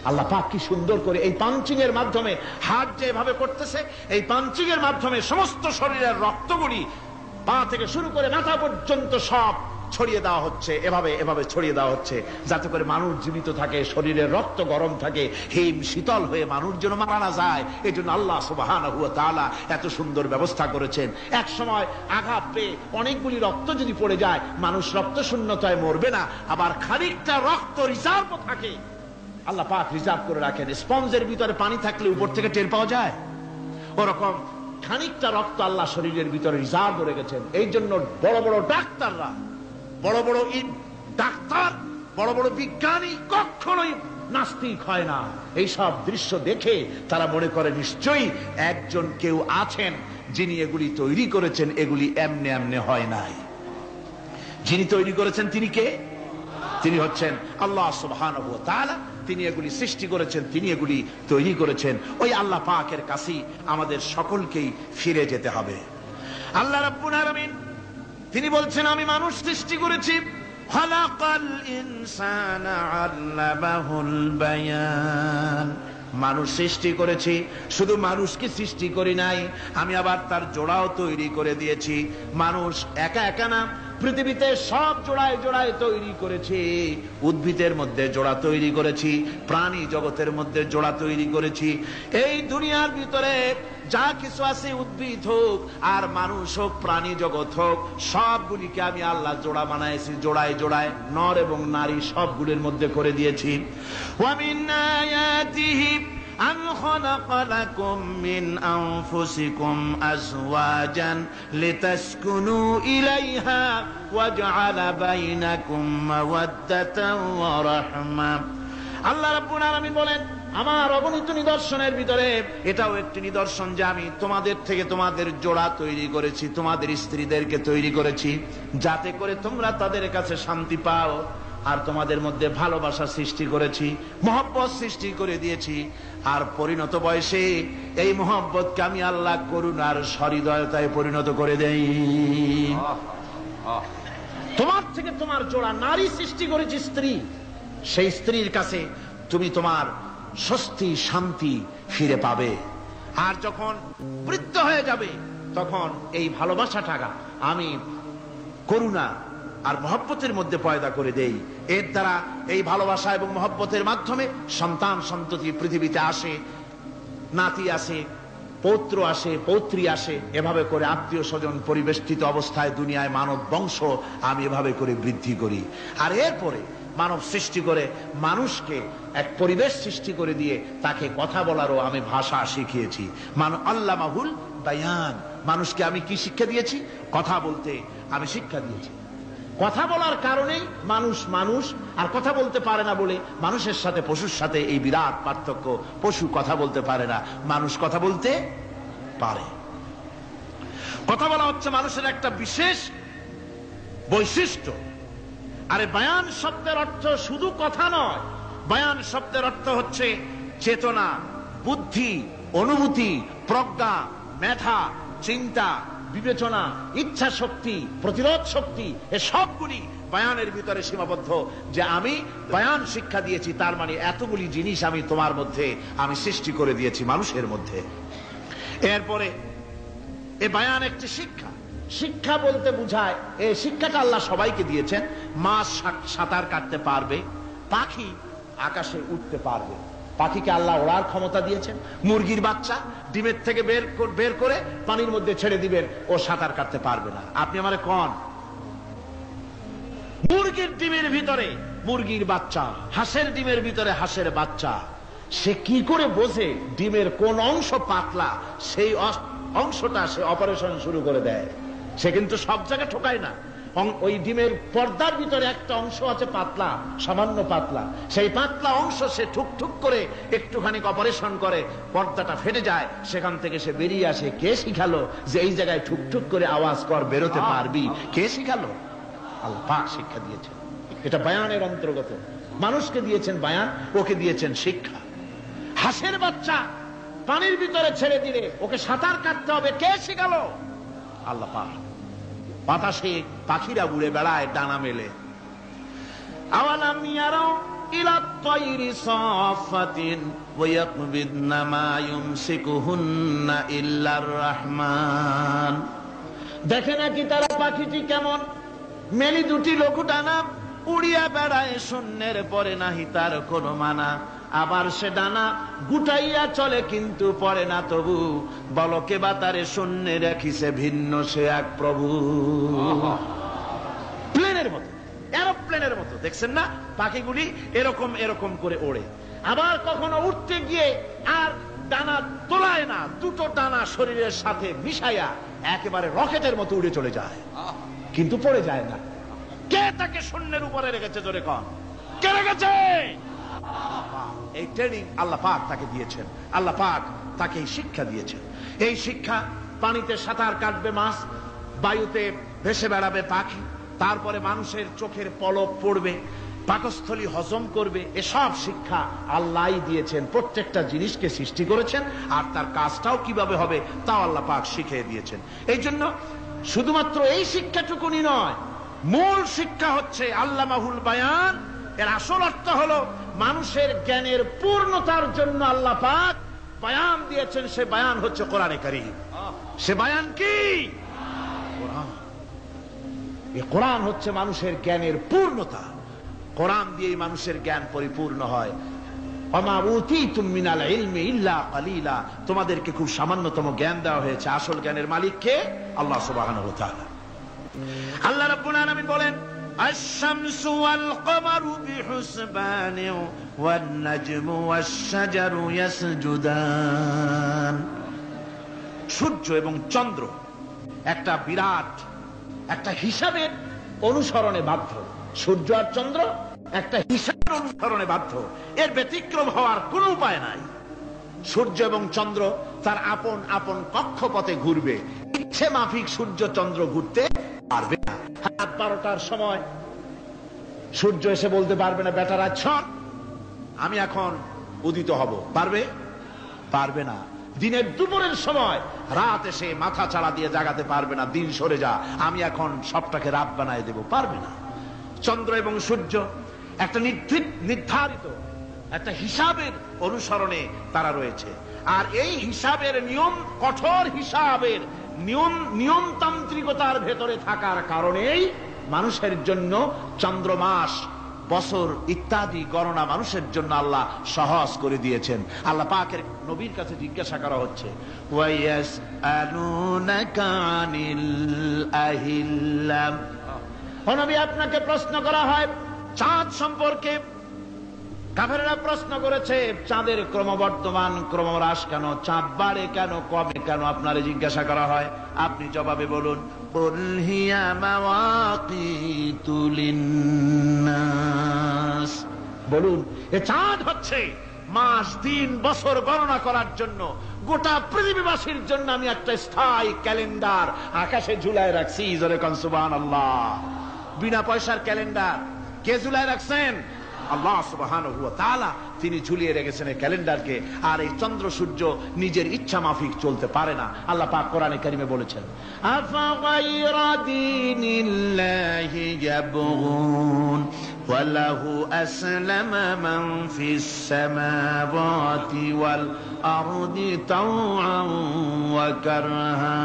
আল্লাহ পাক কি সুন্দর করে এই পাঞ্চিং এর মাধ্যমে, হার্ট যেভাবে করতেছে, এই পাঞ্চিং এর মাধ্যমে সমস্ত শরীরের রক্তগুলি পা থেকে শুরু করে মাথা পর্যন্ত সব ছড়িয়ে দেওয়া হচ্ছে, এভাবে এভাবে ছড়িয়ে দেওয়া হচ্ছে, যাতে করে মানুষ জীবিত থাকে, শরীরের রক্ত গরম থাকে, হিম শীতল হয়ে মানুষ যেন মারা না যায়। এই জন্য আল্লাহ সুবহানাহু ওয়া তাআলা এত সুন্দর ব্যবস্থা করেছেন। এক সময় আঘাত পেয়ে অনেকগুলি রক্ত যদি পড়ে যায়, মানুষ রক্ত শূন্যতায় মরবে না, আবার খানিকটা রক্ত রিজার্ভ থাকে। আল্লাহ পাক রিজার্ভ করে রাখেন। স্পঞ্জের ভিতরে পানি থাকলে উপর থেকে টের পাওয়া যায়, ওরকম খানিকটা রক্ত আল্লাহ শরীরের ভিতরে রিজার্ভ করে গেছেন। এই জন্য বড় বড় ডাক্তাররা, বড় বড় ডাক্তার, বড় বড় বিজ্ঞানী কখনোই নাস্তিক হয় না। এই সব দৃশ্য দেখে তারা মনে করে নিশ্চয়ই একজন কেউ আছেন যিনি এগুলি তৈরি করেছেন, এগুলি এমনে এমনে হয় নাই। যিনি তৈরি করেছেন তিনি কে? তিনি হচ্ছেন আল্লাহ সুবহানাহু ওয়া তাআলা। তিনি এগুলি সৃষ্টি করেছেন, তিনি এগুলি তৈরি করেছেন। ওই আল্লাহ পাকের কাছেই আমাদের সকলকেই ফিরে যেতে হবে। আল্লাহ রাব্বুল আলামিন তিনি বলছেন, আমি মানুষ সৃষ্টি করেছি, খালাকাল ইনসানা আল্লামাহুল বায়ান। মানুষ সৃষ্টি করেছি, শুধু মানুষকে সৃষ্টি করি নাই, আমি আবার তার জোড়াও তৈরি করে দিয়েছি। মানুষ একা একা না, পৃথিবীতে সব জোড়ায় জোড়ায় তৈরি করেছি। উদ্ভিদের মধ্যে জোড়া তৈরি করেছি, প্রাণী জগতের মধ্যে জোড়া তৈরি করেছি। এই দুনিয়ার ভিতরে যা কিছু আছে, উদ্ভিদ হোক আর মানুষ হোক, প্রাণী জগৎ হোক, সবগুলিকে আমি আল্লাহ জোড়া বানাইছি, জোড়ায় জোড়ায় নর এবং নারী সবগুলির মধ্যে করে দিয়েছি। ওয়া মিন আয়াতিহি আন খালাকা লাকুম মিন আনফুসিকুম আজওয়াজান লিতাসকুনু ইলাইহা ওয়া জাআলা বাইনাকুম মাওয়াদ্দাতান ওয়া রাহমা। আল্লাহ রাব্বুল আলামিন বলেন, আমার অগণিত নিদর্শনের ভিতরে এটাও একটি নিদর্শন যে আমি তোমাদের থেকে তোমাদের জোড়া তৈরি করেছি, তোমাদের স্ত্রীদেরকে তৈরি করেছি, যাতে করে তোমরা তাদের কাছে শান্তি পাও। আর তোমাদের মধ্যে ভালোবাসা সৃষ্টি করেছি, মহব্বত সৃষ্টি করে দিয়েছি। আর পরিণত বয়সে এই মহব্বতকে আমি আল্লাহ করুণার সহৃদয়তায় পরিণত করে দেই। তোমার থেকে তোমার জোড়া নারী সৃষ্টি করেছি, স্ত্রী। সেই স্ত্রীর কাছে তুমি তোমার স্বস্তি শান্তি ফিরে পাবে। আর যখন বৃদ্ধ হয়ে যাবে, তখন এই ভালোবাসাটা আমি করুণা আর মহব্বতের মধ্যে পয়দা করে দেই। এর দ্বারা এই ভালোবাসা এবং মহব্বতের মাধ্যমে সন্তান সন্ততি পৃথিবীতে আসে, নাতি আসে, পৌত্র আসে, পৌত্রী আসে, এভাবে করে আত্মীয় স্বজন পরিবেষ্টিত অবস্থায় দুনিয়ায় মানব বংশ আমি এভাবে করে বৃদ্ধি করি। আর এরপরে মানব সৃষ্টি করে মানুষকে এক পরিবেশ সৃষ্টি করে দিয়ে তাকে কথা বলারও আমি ভাষা শিখিয়েছি। আল্লামাহুল বায়ান। মানুষকে আমি কি শিক্ষা দিয়েছি? কথা বলতে আমি শিক্ষা দিয়েছি। কথা বলার কারণেই মানুষ মানুষ, আর কথা বলতে পারে না বলে মানুষের সাথে পশুর সাথে এই বিরাট পার্থক্য। পশু কথা বলতে পারে না, মানুষ কথা বলতে পারে। কথা বলা হচ্ছে মানুষের একটা বিশেষ বৈশিষ্ট্য। আরে বায়ান শব্দের অর্থ শুধু কথা নয়, বায়ান শব্দের অর্থ হচ্ছে চেতনা, বুদ্ধি, অনুভূতি, প্রজ্ঞা, মেধা, চিন্তা, বিবেচনা, ইচ্ছা শক্তি, প্রতিরোধ শক্তি, এ সবগুলি বয়ানের ভিতরে সীমাবদ্ধ। যে আমি বয়ান শিক্ষা দিয়েছি, তার মানে এতগুলি জিনিস আমি তোমার মধ্যে আমি সৃষ্টি করে দিয়েছি মানুষের মধ্যে। এরপরে এ বয়ান একটি শিক্ষা। শিক্ষা বলতে বুঝায়, এই শিক্ষাটা আল্লাহ সবাইকে দিয়েছেন। মাছ সাঁতার কাটতে পারবে, পাখি আকাশে উঠতে পারবে, পাখিকে আল্লাহ ওড়ার ক্ষমতা দিয়েছেন। মুরগির বাচ্চা ডিমের থেকে বের করে পানির মধ্যে ছেড়ে দিবেন, ও সাঁতার কাটতে পারবে না। আপনি আমারে কোন মুরগির ডিমের ভিতরে মুরগির বাচ্চা, হাঁসের ডিমের ভিতরে হাঁসের বাচ্চা, সে কি করে বোঝে ডিমের কোন অংশ পাতলা, সেই অংশটা সে অপারেশন শুরু করে দেয়। সে কিন্তু সব জায়গায় ঠোকায় না। ওই ডিমের পর্দার ভিতরে একটা অংশ আছে পাতলা, সামান্য পাতলা, সেই পাতলা অংশ সে ঠুক করে একটুখানি অপারেশন করে, পর্দাটা ফেটে যায়, সেখান থেকে সে বেরিয়ে আসে। কে শিখালো যে এই জায়গায় ঠুক করে আওয়াজ কর, বেরোতে পারবি? কে শিখালো? আল্লাহ পাক শিক্ষা দিয়েছেন। এটা বয়ানের অন্তর্গত। মানুষকে দিয়েছেন বয়ান, ওকে দিয়েছেন শিক্ষা। হাঁসের বাচ্চা পানির ভিতরে ছেড়ে দিলে ওকে সাঁতার কাটতে হবে, কে শিখালো? আল্লাহ পাক। বাতাসে পাখিরা উড়ে বেড়ায় ডানা মেলে। আওয়ালাম ইয়ারাউ ইলা তায়রি সাফাতিন ওয়া ইয়াকবিদনা মা ইউমসিকুহুন্না ইল্লার রহমান। দেখে নাকি তারা পাখিটি কেমন মেলি দুটি লঘু ডানা উড়িয়া বেড়ায়, শূন্যের পরে নাহি তার কোনো মানা। আবার সে ডানা গুটাইয়া চলে কিন্তু পড়ে না তবু, বলকে বা তারে শূন্যে রাখিছে ভিন্ন সে এক প্রভু। প্লেনের মতো, এরোপ্লেনের মতো, দেখছেন না পাখিগুলি এরকম এরকম করে ওড়ে। আবার কখনো উঠতে গিয়ে আর ডানা তোলায় না, দুটো ডানা শরীরের সাথে মিশাইয়া একেবারে রকেটের মতো উড়ে চলে যায়, কিন্তু পড়ে যায় না। কে তাকে শূন্যের উপরে রেখেছে? জোরে কন, কে রেখেছে? এই ট্রেনিং আল্লাহ পাক তাকে দিয়েছেন। আল্লাহ পাক তাকে এই শিক্ষা দিয়েছেন। এই শিক্ষা, পানিতে সাঁতার কাটবে মাছ, বায়ুতে ভেসে বেড়াবে পাখি, তারপরে মানুষের চোখের পলক পড়বে, পাকস্থলী হজম করবে, এসব শিক্ষা আল্লাহই দিয়েছেন। প্রত্যেকটা জিনিসকে সৃষ্টি করেছেন, আর তার কাজটাও কিভাবে হবে তাও আল্লাহ পাক শিখিয়ে দিয়েছেন। এই জন্য শুধুমাত্র এই শিক্ষাটুকুনি নয়, মূল শিক্ষা হচ্ছে আল্লামাহুল বায়ান। এর আসল অর্থ হলো মানুষের জ্ঞানের পূর্ণতার জন্য আল্লাহ পাক বায়ান দিয়েছেন। সে বায়ান হচ্ছে কোরআনে কারীম। সে বায়ান কি? কোরআন। এই কোরআন হচ্ছে মানুষের জ্ঞানের পূর্ণতা। কোরআন দিয়েই মানুষের জ্ঞান পরিপূর্ণ হয়। ওমা উতীতুম মিনাল ইলমি ইল্লা কালিলা। তোমাদেরকে খুব সামান্যতম জ্ঞান দেওয়া হয়েছে। আসল জ্ঞানের মালিক কে? আল্লাহ সুবহানাহু ওয়া তাআলা। আল্লাহ রাব্বুল আলামিন বলেন, আশ-শামসু ওয়াল কমারু বিহুসবান ওয়ান নাজমু ওয়াশ-শাজারু ইয়াসজুদান। সূর্য এবং চন্দ্র একটা বিরাট একটা হিসাবের অনুসরণে বাধ্য। সূর্য আর চন্দ্র একটা হিসাবের অনুসরণে বাধ্য, এর ব্যতিক্রম হওয়ার কোনো উপায় নাই। সূর্য এবং চন্দ্র তার আপন আপন কক্ষপথে ঘুরবে, ইচ্ছে মাফিক সূর্য চন্দ্র ঘুরতে পারবে না। রাত 12টার সময় সূর্য এসে বলতে পারবে না, বেটারা ছন আমি এখন উদিত হব, পারবে? পারবে না। দিনের দুপুরের সময় রাত এসে মাথা চাড়া দিয়ে জাগাতে পারবে না, দিন সরে যা আমি এখন সবটাকে রাত বানায় দেব, পারবে না। চন্দ্র এবং সূর্য একটা নির্ধারিত একটা হিসাবের অনুসরণে তারা রয়েছে, আর এই হিসাবের নিয়ম, কঠোর হিসাবের নিয়মতান্ত্রিকতার ভেতরে থাকার কারণেই মানুষের জন্য চন্দ্র, মাস, বছর ইত্যাদি গণনা মানুষের জন্য আল্লাহ সহজ করে দিয়েছেন। আল্লাহ পাকের নবীর কাছে জিজ্ঞাসা করা হচ্ছে, ওয়ায়াসআলুনাকা আনিল আহিল্লাম। ও নবী, আপনাকে প্রশ্ন করা হয় চাঁদ সম্পর্কে। কাফেররা প্রশ্ন করেছে চাঁদের ক্রমবর্ধমান ক্রমহ্রাস কেন, চাঁদ বাড়ে কেন, কমে কেন, আপনারে জিজ্ঞাসা করা হয়, আপনি জবাবে বলুন, কুল হিয়া মাওয়াকিতু লিন্নাস। বলুন, এ চাঁদ হচ্ছে মাস, দিন, বছর গণনা করার জন্য, গোটা পৃথিবীবাসীর জন্য আমি একটা স্থায়ী ক্যালেন্ডার আকাশে ঝুলায় রাখছি। জোরে কোন সুবহানাল্লাহ। বিনা পয়সার ক্যালেন্ডার কে ঝুলায় রাখছেন? আল্লাহ সুবহানাহু ওয়া তাআলা তিনি ঝুলিয়ে রেখেছেন এই ক্যালেন্ডারকে, আর এই চন্দ্র সূর্য নিজের ইচ্ছা মাফিক চলতে পারে না। আল্লাহ পাক কোরআনে কারিমে বলেছেন, আফাগায়রা দীনিল্লাহি ইয়াবগুন ওয়া লাহু আসলামা মান ফিস সামাওয়াতি ওয়াল আরদি তাওআন ওয়া কারহা।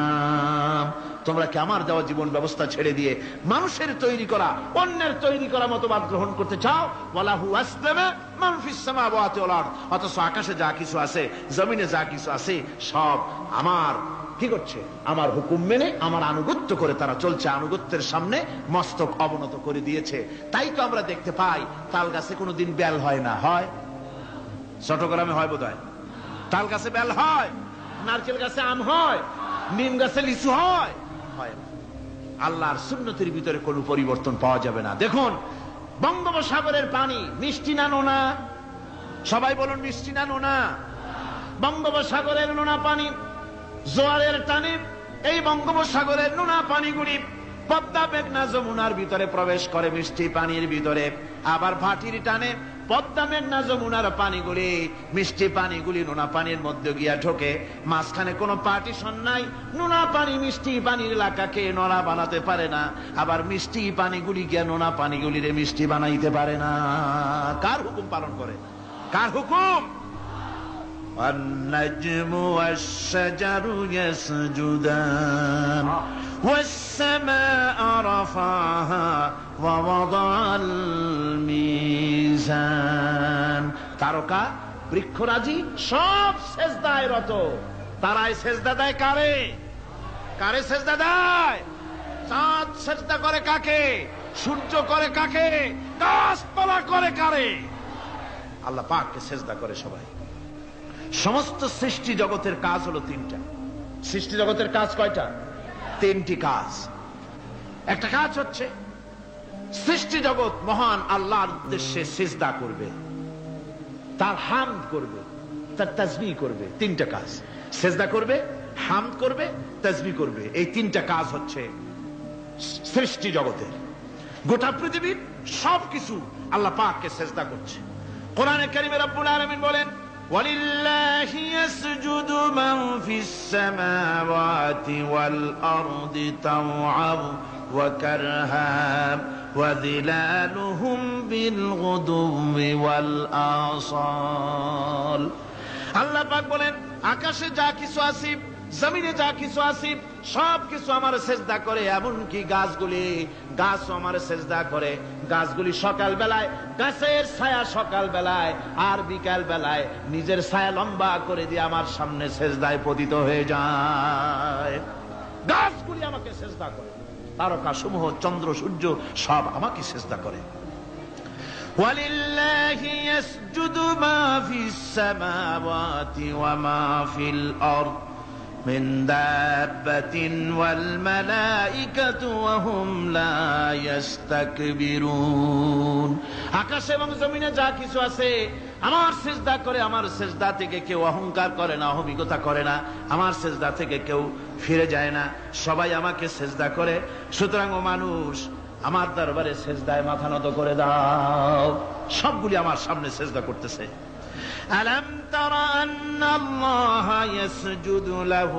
তোমরা কি আমার দেওয়া জীবন ব্যবস্থা ছেড়ে দিয়ে মানুষের তৈরি করা, অন্যের তৈরি করা মতবাদ গ্রহণ করতে চাও? ওয়ালাহু আসলামা মান ফিস সামাওয়াতি ওয়াল আরদ, অথচ আকাশে যা কিছু আছে, জমিনে যা কিছু আছে, সব আমার কি করছে? আমার হুকুম মেনে, আমার আনুগত্য করে তারা চলছে। আনুগত্যের সামনে মস্তক অবনত করে দিয়েছে। তাই তো আমরা দেখতে পাই তাল গাছে কোনোদিন বেল হয় না। হয়? চট্টগ্রামে হয় বোধহয়। তাল গাছে বেল হয়, নারকেল গাছে আম হয়, নিম গাছে লিচু হয়? হয় না। আল্লাহর সুন্নতের ভিতরে কোনো পরিবর্তন পাওয়া যাবে না। দেখুন, বঙ্গোপসাগরের পানি মিষ্টি না নোনা? সবাই বলুন, মিষ্টি না নোনা? বঙ্গোপসাগরের নোনা পানি জোয়ারের টানে এই বঙ্গোপসাগরের নোনা পানিগুলি পদ্মা মেঘনা যমুনার ভিতরে প্রবেশ করে মিষ্টি পানির ভিতরে, আবার ভাটির টানে পদ্মা মেঘনা যমুনার পানিগুলি, মিষ্টি পানিগুলি নোনা পানির মধ্যে গিয়া ঢোকে। মাঝখানে কোনো পার্টিশন নাই। নোনা পানি মিষ্টি পানির এলাকাকে নোনা বানাতে পারে না, আবার মিষ্টি পানিগুলি গিয়া নোনা পানিগুলিরে মিষ্টি বানাইতে পারে না। কার হুকুম পালন করে? কার হুকুম? النجم والشجر يسجدان والسماء رفعها ووضع الميزان। তারকা বৃক্ষরাজি সব সেজদায় রত। তারাই সেজদা দেয় কারে? কারে সেজদা দেয়? চাঁদ সেজদা করে কাকে? সূর্য করে কাকে? গাছপালা করে কারে? আল্লাহ পাককে সেজদা করে সবাই। সমস্ত সৃষ্টি জগতের কাজ হলো তিনটা। সৃষ্টি জগতের কাজ কয়টা? তিনটি কাজ। একটা কাজ হচ্ছে সৃষ্টি জগৎ মহান আল্লাহর উদ্দেশ্যে সিজদা করবে, তার হামদ করবে, তার তাসবিহ করবে। তিনটা কাজ, সিজদা করবে, হামদ করবে, তাসবিহ করবে। এই তিনটা কাজ হচ্ছে সৃষ্টি জগতের। গোটা পৃথিবীর সবকিছু আল্লাহ পাককে সিজদা করছে। কোরআনে কারিমে রব্বুল আলামিন বলেন, وَلِلَّهِ يَسْجُدُ مَنْ فِي السَّمَاوَاتِ وَالْأَرْضِ طَوْعًا وَكَرْهًا وَظِلَالُهُمْ بِالْغُدُوِّ وَالْآصَالِ। আল্লাহ পাক বলেন, আকাশে যা কিছু আছে, জমিনে যা কিছু আছে, সব কিছু আমার সেজদা করে। এমনকি গাছগুলি, গাছও আমার সেজদা করে। গাছগুলি সকাল বেলায় গাছের ছায়া সকাল বেলায়, আর বিকাল বেলায় নিজের ছায়া লম্বা করে দিয়ে আমার সামনে সেজদায় পতিত হয়ে যায়। গাছগুলি আমাকে সেজদা করে, তারকা সমূহ, চন্দ্র সূর্য সব আমাকে সেজদা করে। وَلِلَّهِ يَسْجُدُ مَا فِي السَّمَاوَاتِ وَمَا فِي الْأَرْضِ مِنْ دَابَّةٍ وَالْمَلَائِكَةُ وَهُمْ لَا يَسْتَكْبِرُونَ। আকাশ এবং জমিনে যা কিছু আছে আমার সিজদা করে। আমার সিজদা থেকে কেউ অহংকার করে না, অহমিকতা করে না। আমার সিজদা থেকে কেউ ফিরে যায় না, সবাই আমাকে সিজদা করে। সুতরাং ও মানুষ, আমার দরবারে সিজদায় মাথা নত করে দাও। সবগুলি আমার সামনে সিজদা করতেছে। ألم تر أن الله يسجد له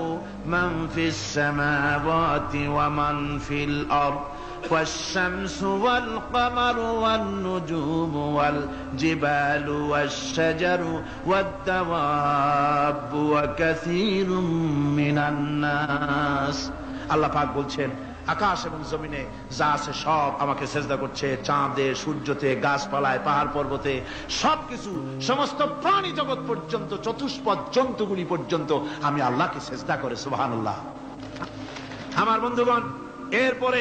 من في السماوات ومن في الأرض والشمس والقمر والنجوم والجبال والشجر والدواب وكثير من الناس। আল্লাহ পাক বলছেন, আকাশ এবং জমিনে যা আছে সব আমাকে সেজদা করছে। চাঁদে, সূর্যতে, গাছপালায়, পাহাড় পর্বতে সবকিছু, সমস্ত প্রাণী জগৎ পর্যন্ত, চতুষ্পদ জন্তুগুলি পর্যন্ত আমি আল্লাহকে সেজদা করে। সুবহানাল্লাহ। আমার বন্ধুগণ, এরপরে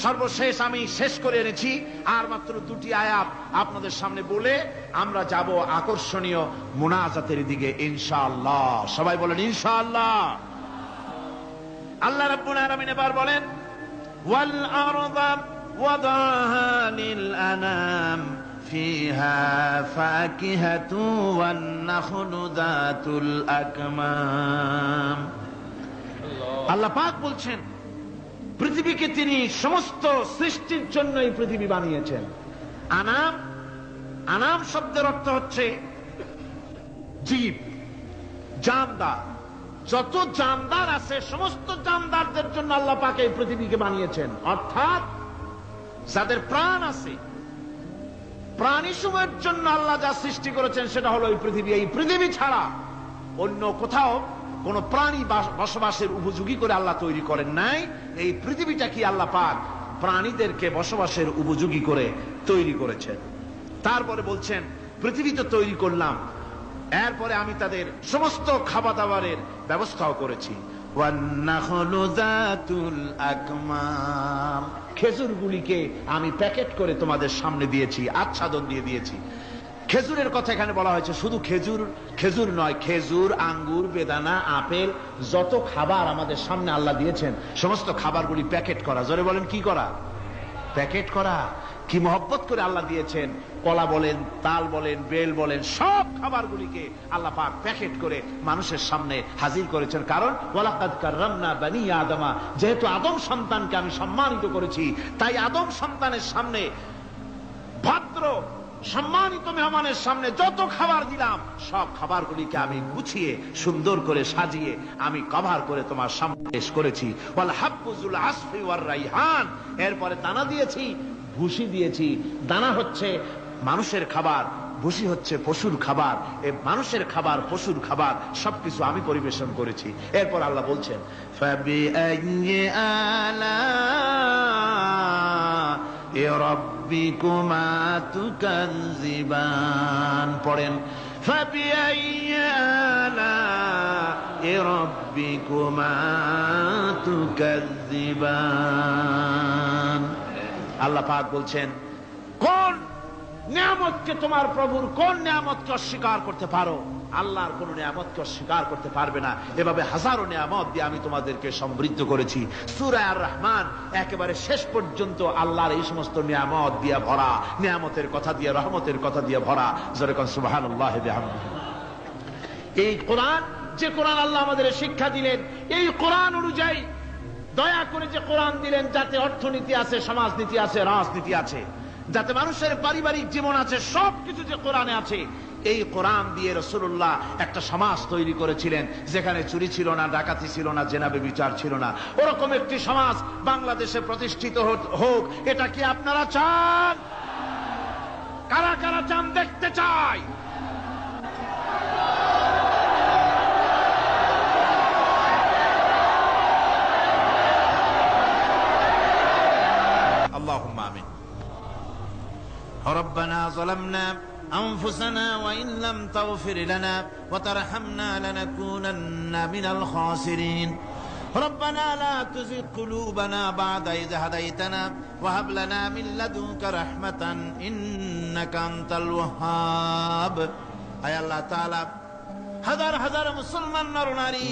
সর্বশেষ আমি শেষ করে এনেছি আর মাত্র দুটি আয়াত আপনাদের সামনে বলে আমরা যাব আকর্ষণীয় মুনাজাতের দিকে ইনশাআল্লাহ। সবাই বলেন ইনশাআল্লাহ। আল্লাহ রাব্বুল আলামিন এবার বলেন, وَالْأَرْضَ وَضَعَهَا لِلْأَنَامِ فِيهَا فَاكِهَةٌ وَالنَّخْلُ ذَاتُ الْأَكْمَامِ। আল্লাহ পাক বলছেন, পৃথিবীকে তিনি সমস্ত সৃষ্টির জন্য এই পৃথিবী বানিয়েছেন। আনাম আনাম শব্দের অর্থ হচ্ছে জীব, জানদার। যত জানদার আছে সমস্ত জানদারদের জন্য আল্লাহ পাক এই পৃথিবীকে বানিয়েছেন। অর্থাৎ যাদের প্রাণ আছে, প্রাণী সময়ের জন্য আল্লাহ যা সৃষ্টি করেছেন সেটা হলো এই পৃথিবী। এই পৃথিবী ছাড়া অন্য কোথাও কোন প্রাণী বসবাসের উপযোগী করে আল্লাহ তৈরি করেন নাই। এই পৃথিবীটা কি আল্লাহ পাক প্রাণীদেরকে বসবাসের উপযোগী করে তৈরি করেছেন। তারপরে বলছেন পৃথিবী তো তৈরি করলাম, এরপরে আমি তাদের সমস্ত খাবার দাবারের ব্যবস্থাও করেছি। খেজুরগুলিকে আমি প্যাকেট করে তোমাদের সামনে দিয়েছি, আচ্ছাদন দিয়ে দিয়েছি। খেজুরের কথা এখানে বলা হয়েছে, শুধু খেজুর নয়, খেজুর, আঙ্গুর, বেদানা, আপেল, যত খাবার আমাদের সামনে আল্লাহ দিয়েছেন সমস্ত খাবারগুলি প্যাকেট করা। জোরে বলেন, কি করা? প্যাকেট করা। কি মহব্বত করে আল্লাহ দিয়েছেন। কলা বলেন, তাল বলেন, বেল বলেন, সব খাবারগুলিকে আল্লাহ পাক প্যাকেট করে মানুষের সামনে হাজির করেছেন। কারণ ওয়ালাকাদ কাররামনা বানি আদমা, যেহেতু আদম সন্তানকে আমি সম্মানিত করেছি, তাই আদম সন্তানের সামনে, ভদ্র সম্মানিত মেহমানের সামনে যত খাবার দিলাম সব খাবারগুলিকে আমি গুছিয়ে সুন্দর করে সাজিয়ে আমি কভার করে তোমার সামনে পেশ করেছি। ওয়াল হাব্বুজুল আসফি ওয়ার রাইহান, এরপরে দানা দিয়েছি, ভুসি দিয়েছি। দানা হচ্ছে মানুষের খাবার, ভুসি হচ্ছে পশুর খাবার। এই মানুষের খাবার, পশুর খাবার সবকিছু আমি পরিবেশন করেছি। এরপর আল্লাহ বলছেন ফাবিআইয়ি আলা'i রাব্বিকুমা তুকাযযিবান। পড়েন ফাবিআইয়ি আলা'i রাব্বিকুমা তুকাযযিবান। আল্লাহ পাক বলছেন কোন নিয়ামতকে, তোমার প্রভুর কোন নিয়ামতকে অস্বীকার করতে পারো? আল্লাহর কোন নিয়ামতকে অস্বীকার করতে পারবে না। এভাবে হাজারো নিয়ামত দিয়ে আমি তোমাদেরকে সমৃদ্ধ করেছি। সূরা আর রহমান একেবারে শেষ পর্যন্ত আল্লাহর এই সমস্ত নিয়ামত দিয়ে ভরা, নিয়ামতের কথা দিয়ে, রহমতের কথা দিয়ে ভরা। জোরে কোন সুবহানাল্লাহ বিহামদিহি। এই কোরআন, যে কোরআন আল্লাহ আমাদের শিক্ষা দিলেন, এই কোরআন অনুযায়ী দয়া করে যে কোরআন দিলেন, যাতে অর্থনীতি আছে, সমাজনীতি আছে, রাজনীতি আছে, যাতে মানুষের পারিবারিক জীবন আছে, সবকিছু যে কোরআনে আছে। এই কোরআন দিয়ে রাসূলুল্লাহ একটা সমাজ তৈরি করেছিলেন যেখানে চুরি ছিল না, ডাকাতি ছিল না, জেনাবে বিচার ছিল না। ওরকম একটি সমাজ বাংলাদেশে প্রতিষ্ঠিত হোক, এটা কি আপনারা চান? কারা কারা চান? দেখতে চাই। اللهم آمين. ربنا ظلمنا أنفسنا وإن لم تغفر لنا وترحمنا لنكونن من الخاسرين. ربنا لا تزغ قلوبنا بعد إذ هديتنا وهب لنا من لدنك رحمة إنك أنت الوهاب. আয় আল্লাহ তাআলা, হাজার হাজার মুসলমান নরনারী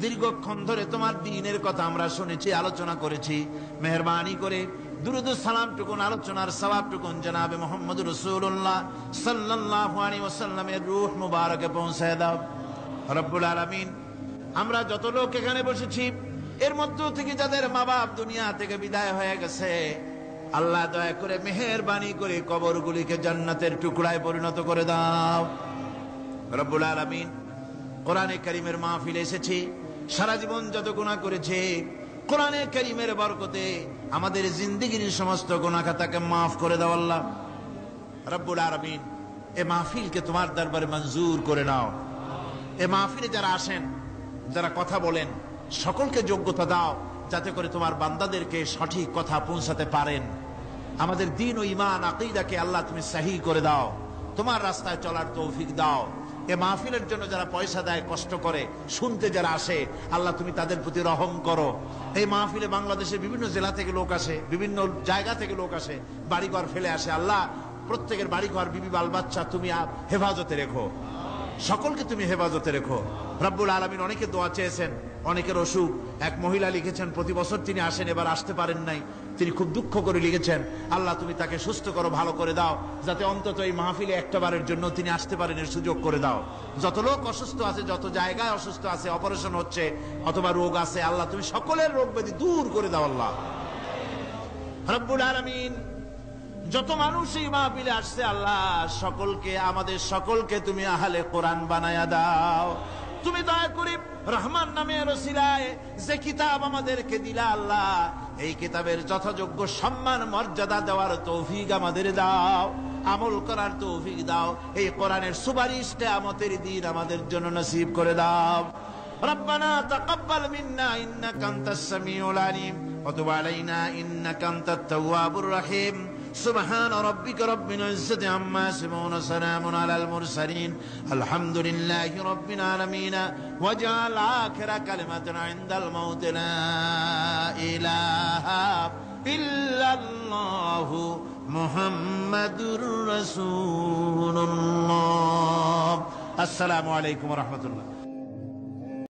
দীর্ঘক্ষণ ধরে তোমার দ্বীনের কথা আমরা শুনেছি, আলোচনা করেছি। মেহেরবানি করে দুরূদ ও সালাম টুকুন, আলোচনার সওয়াব টুকুন জনাবে মুহাম্মদ রাসূলুল্লাহ সাল্লাল্লাহু আলাইহি ওয়াসাল্লামের রূহ মুবারকে পৌঁছায় দাও। রব্বুল আলামিন, আমরা যত লোক এখানে বসেছি এর মধ্য থেকে যাদের মা বাপ দুনিয়া থেকে বিদায় হয়ে গেছে, আল্লাহ দয়া করে মেহেরবানি করে কবরগুলিকে জান্নাতের টুকরায় পরিণত করে দাও। রব্বুল আলামিন, কোরআনে কারীমের মাহফিলে এসেছি, সারা জীবন যত গুনাহ করেছে কোরআনে কারীমের বরকতে আমাদের জিন্দেগীর সমস্ত গুনাহ খাতাকে মাফ করে দাও আল্লাহ। রব্বুল আলামিন, এই মাহফিলকে তোমার দরবারে মঞ্জুর করে নাও। এই মাহফিলে যারা আসেন, যারা কথা বলেন, সকলকে যোগ্যতা দাও যাতে করে তোমার বান্দাদেরকে সঠিক কথা পৌঁছাতে পারেন। আমাদের দ্বীন ও ঈমান আকীদাকে আল্লাহ তুমি সহি করে দাও, তোমার রাস্তায় চলার তৌফিক দাও। এই মাহফিলের জন্য যারা পয়সা দেয়, কষ্ট করে, শুনতে যারা আসে, আল্লাহ তুমি তাদের প্রতি রহম করো। এই মাহফিলে বাংলাদেশের বিভিন্ন জেলা থেকে লোক আসে, বিভিন্ন জায়গা থেকে লোক আসে, বাড়িঘর ফেলে আসে। আল্লাহ প্রত্যেকের বাড়িঘর, বিবি বাল বাচ্চা তুমি হেফাজতে রেখো, সকলকে তুমি হেফাজতে রেখো। রব্বুল আলামিন, অনেকে দোয়া চেয়েছেন, অনেকের অসুখ। এক মহিলা লিখেছেন প্রতি বছর তিনি আসেন, এবার আসতে পারেন নাই, তিনি খুব দুঃখ করে লিখেছেন। আল্লাহ তুমি তাকে সুস্থ করো, ভালো করে দাও, যাতে অন্তত এই মাহফিলে একটাবারের জন্য তিনি আসতে পারেন এর সুযোগ করে দাও। যত লোক অসুস্থ আছে, যত জায়গায় অসুস্থ আছে, অপারেশন হচ্ছে অথবা রোগ আছে, আল্লাহ তুমি সকলের রোগ ব্যাধি দূর করে দাও আল্লাহ। রব্বুল আলামিন, যত মানুষ এই মাহফিলে আসছে আল্লাহ সকলকে, আমাদের সকলকে তুমি আহলে কোরআন বানায়া দাও। তুমি দয়া করে রহমান নামের ওসিলায় যে কিতাব আমাদেরকে দিলা আল্লাহ, এই কিতাবের যথাযোগ্য সম্মান মর্যাদা দেওয়ার তৌফিক আমাদের দাও, আমল করার তৌফিক দাও। এই কোরআনের সুপারিশ কিয়ামতের দিন আমাদের জন্য নসিব করে দাও। ربنا تقبل منا إنك أنت السميع العليم وتب علينا إنك أنت التواب الرحيم سبحان ربك رب العزة عما يصفون وسلام على المرسلين الحمد لله رب العالمين واجعل آخر كلمة عند الموت لا إله إلا الله محمد رسول الله السلام عليكم ورحمة الله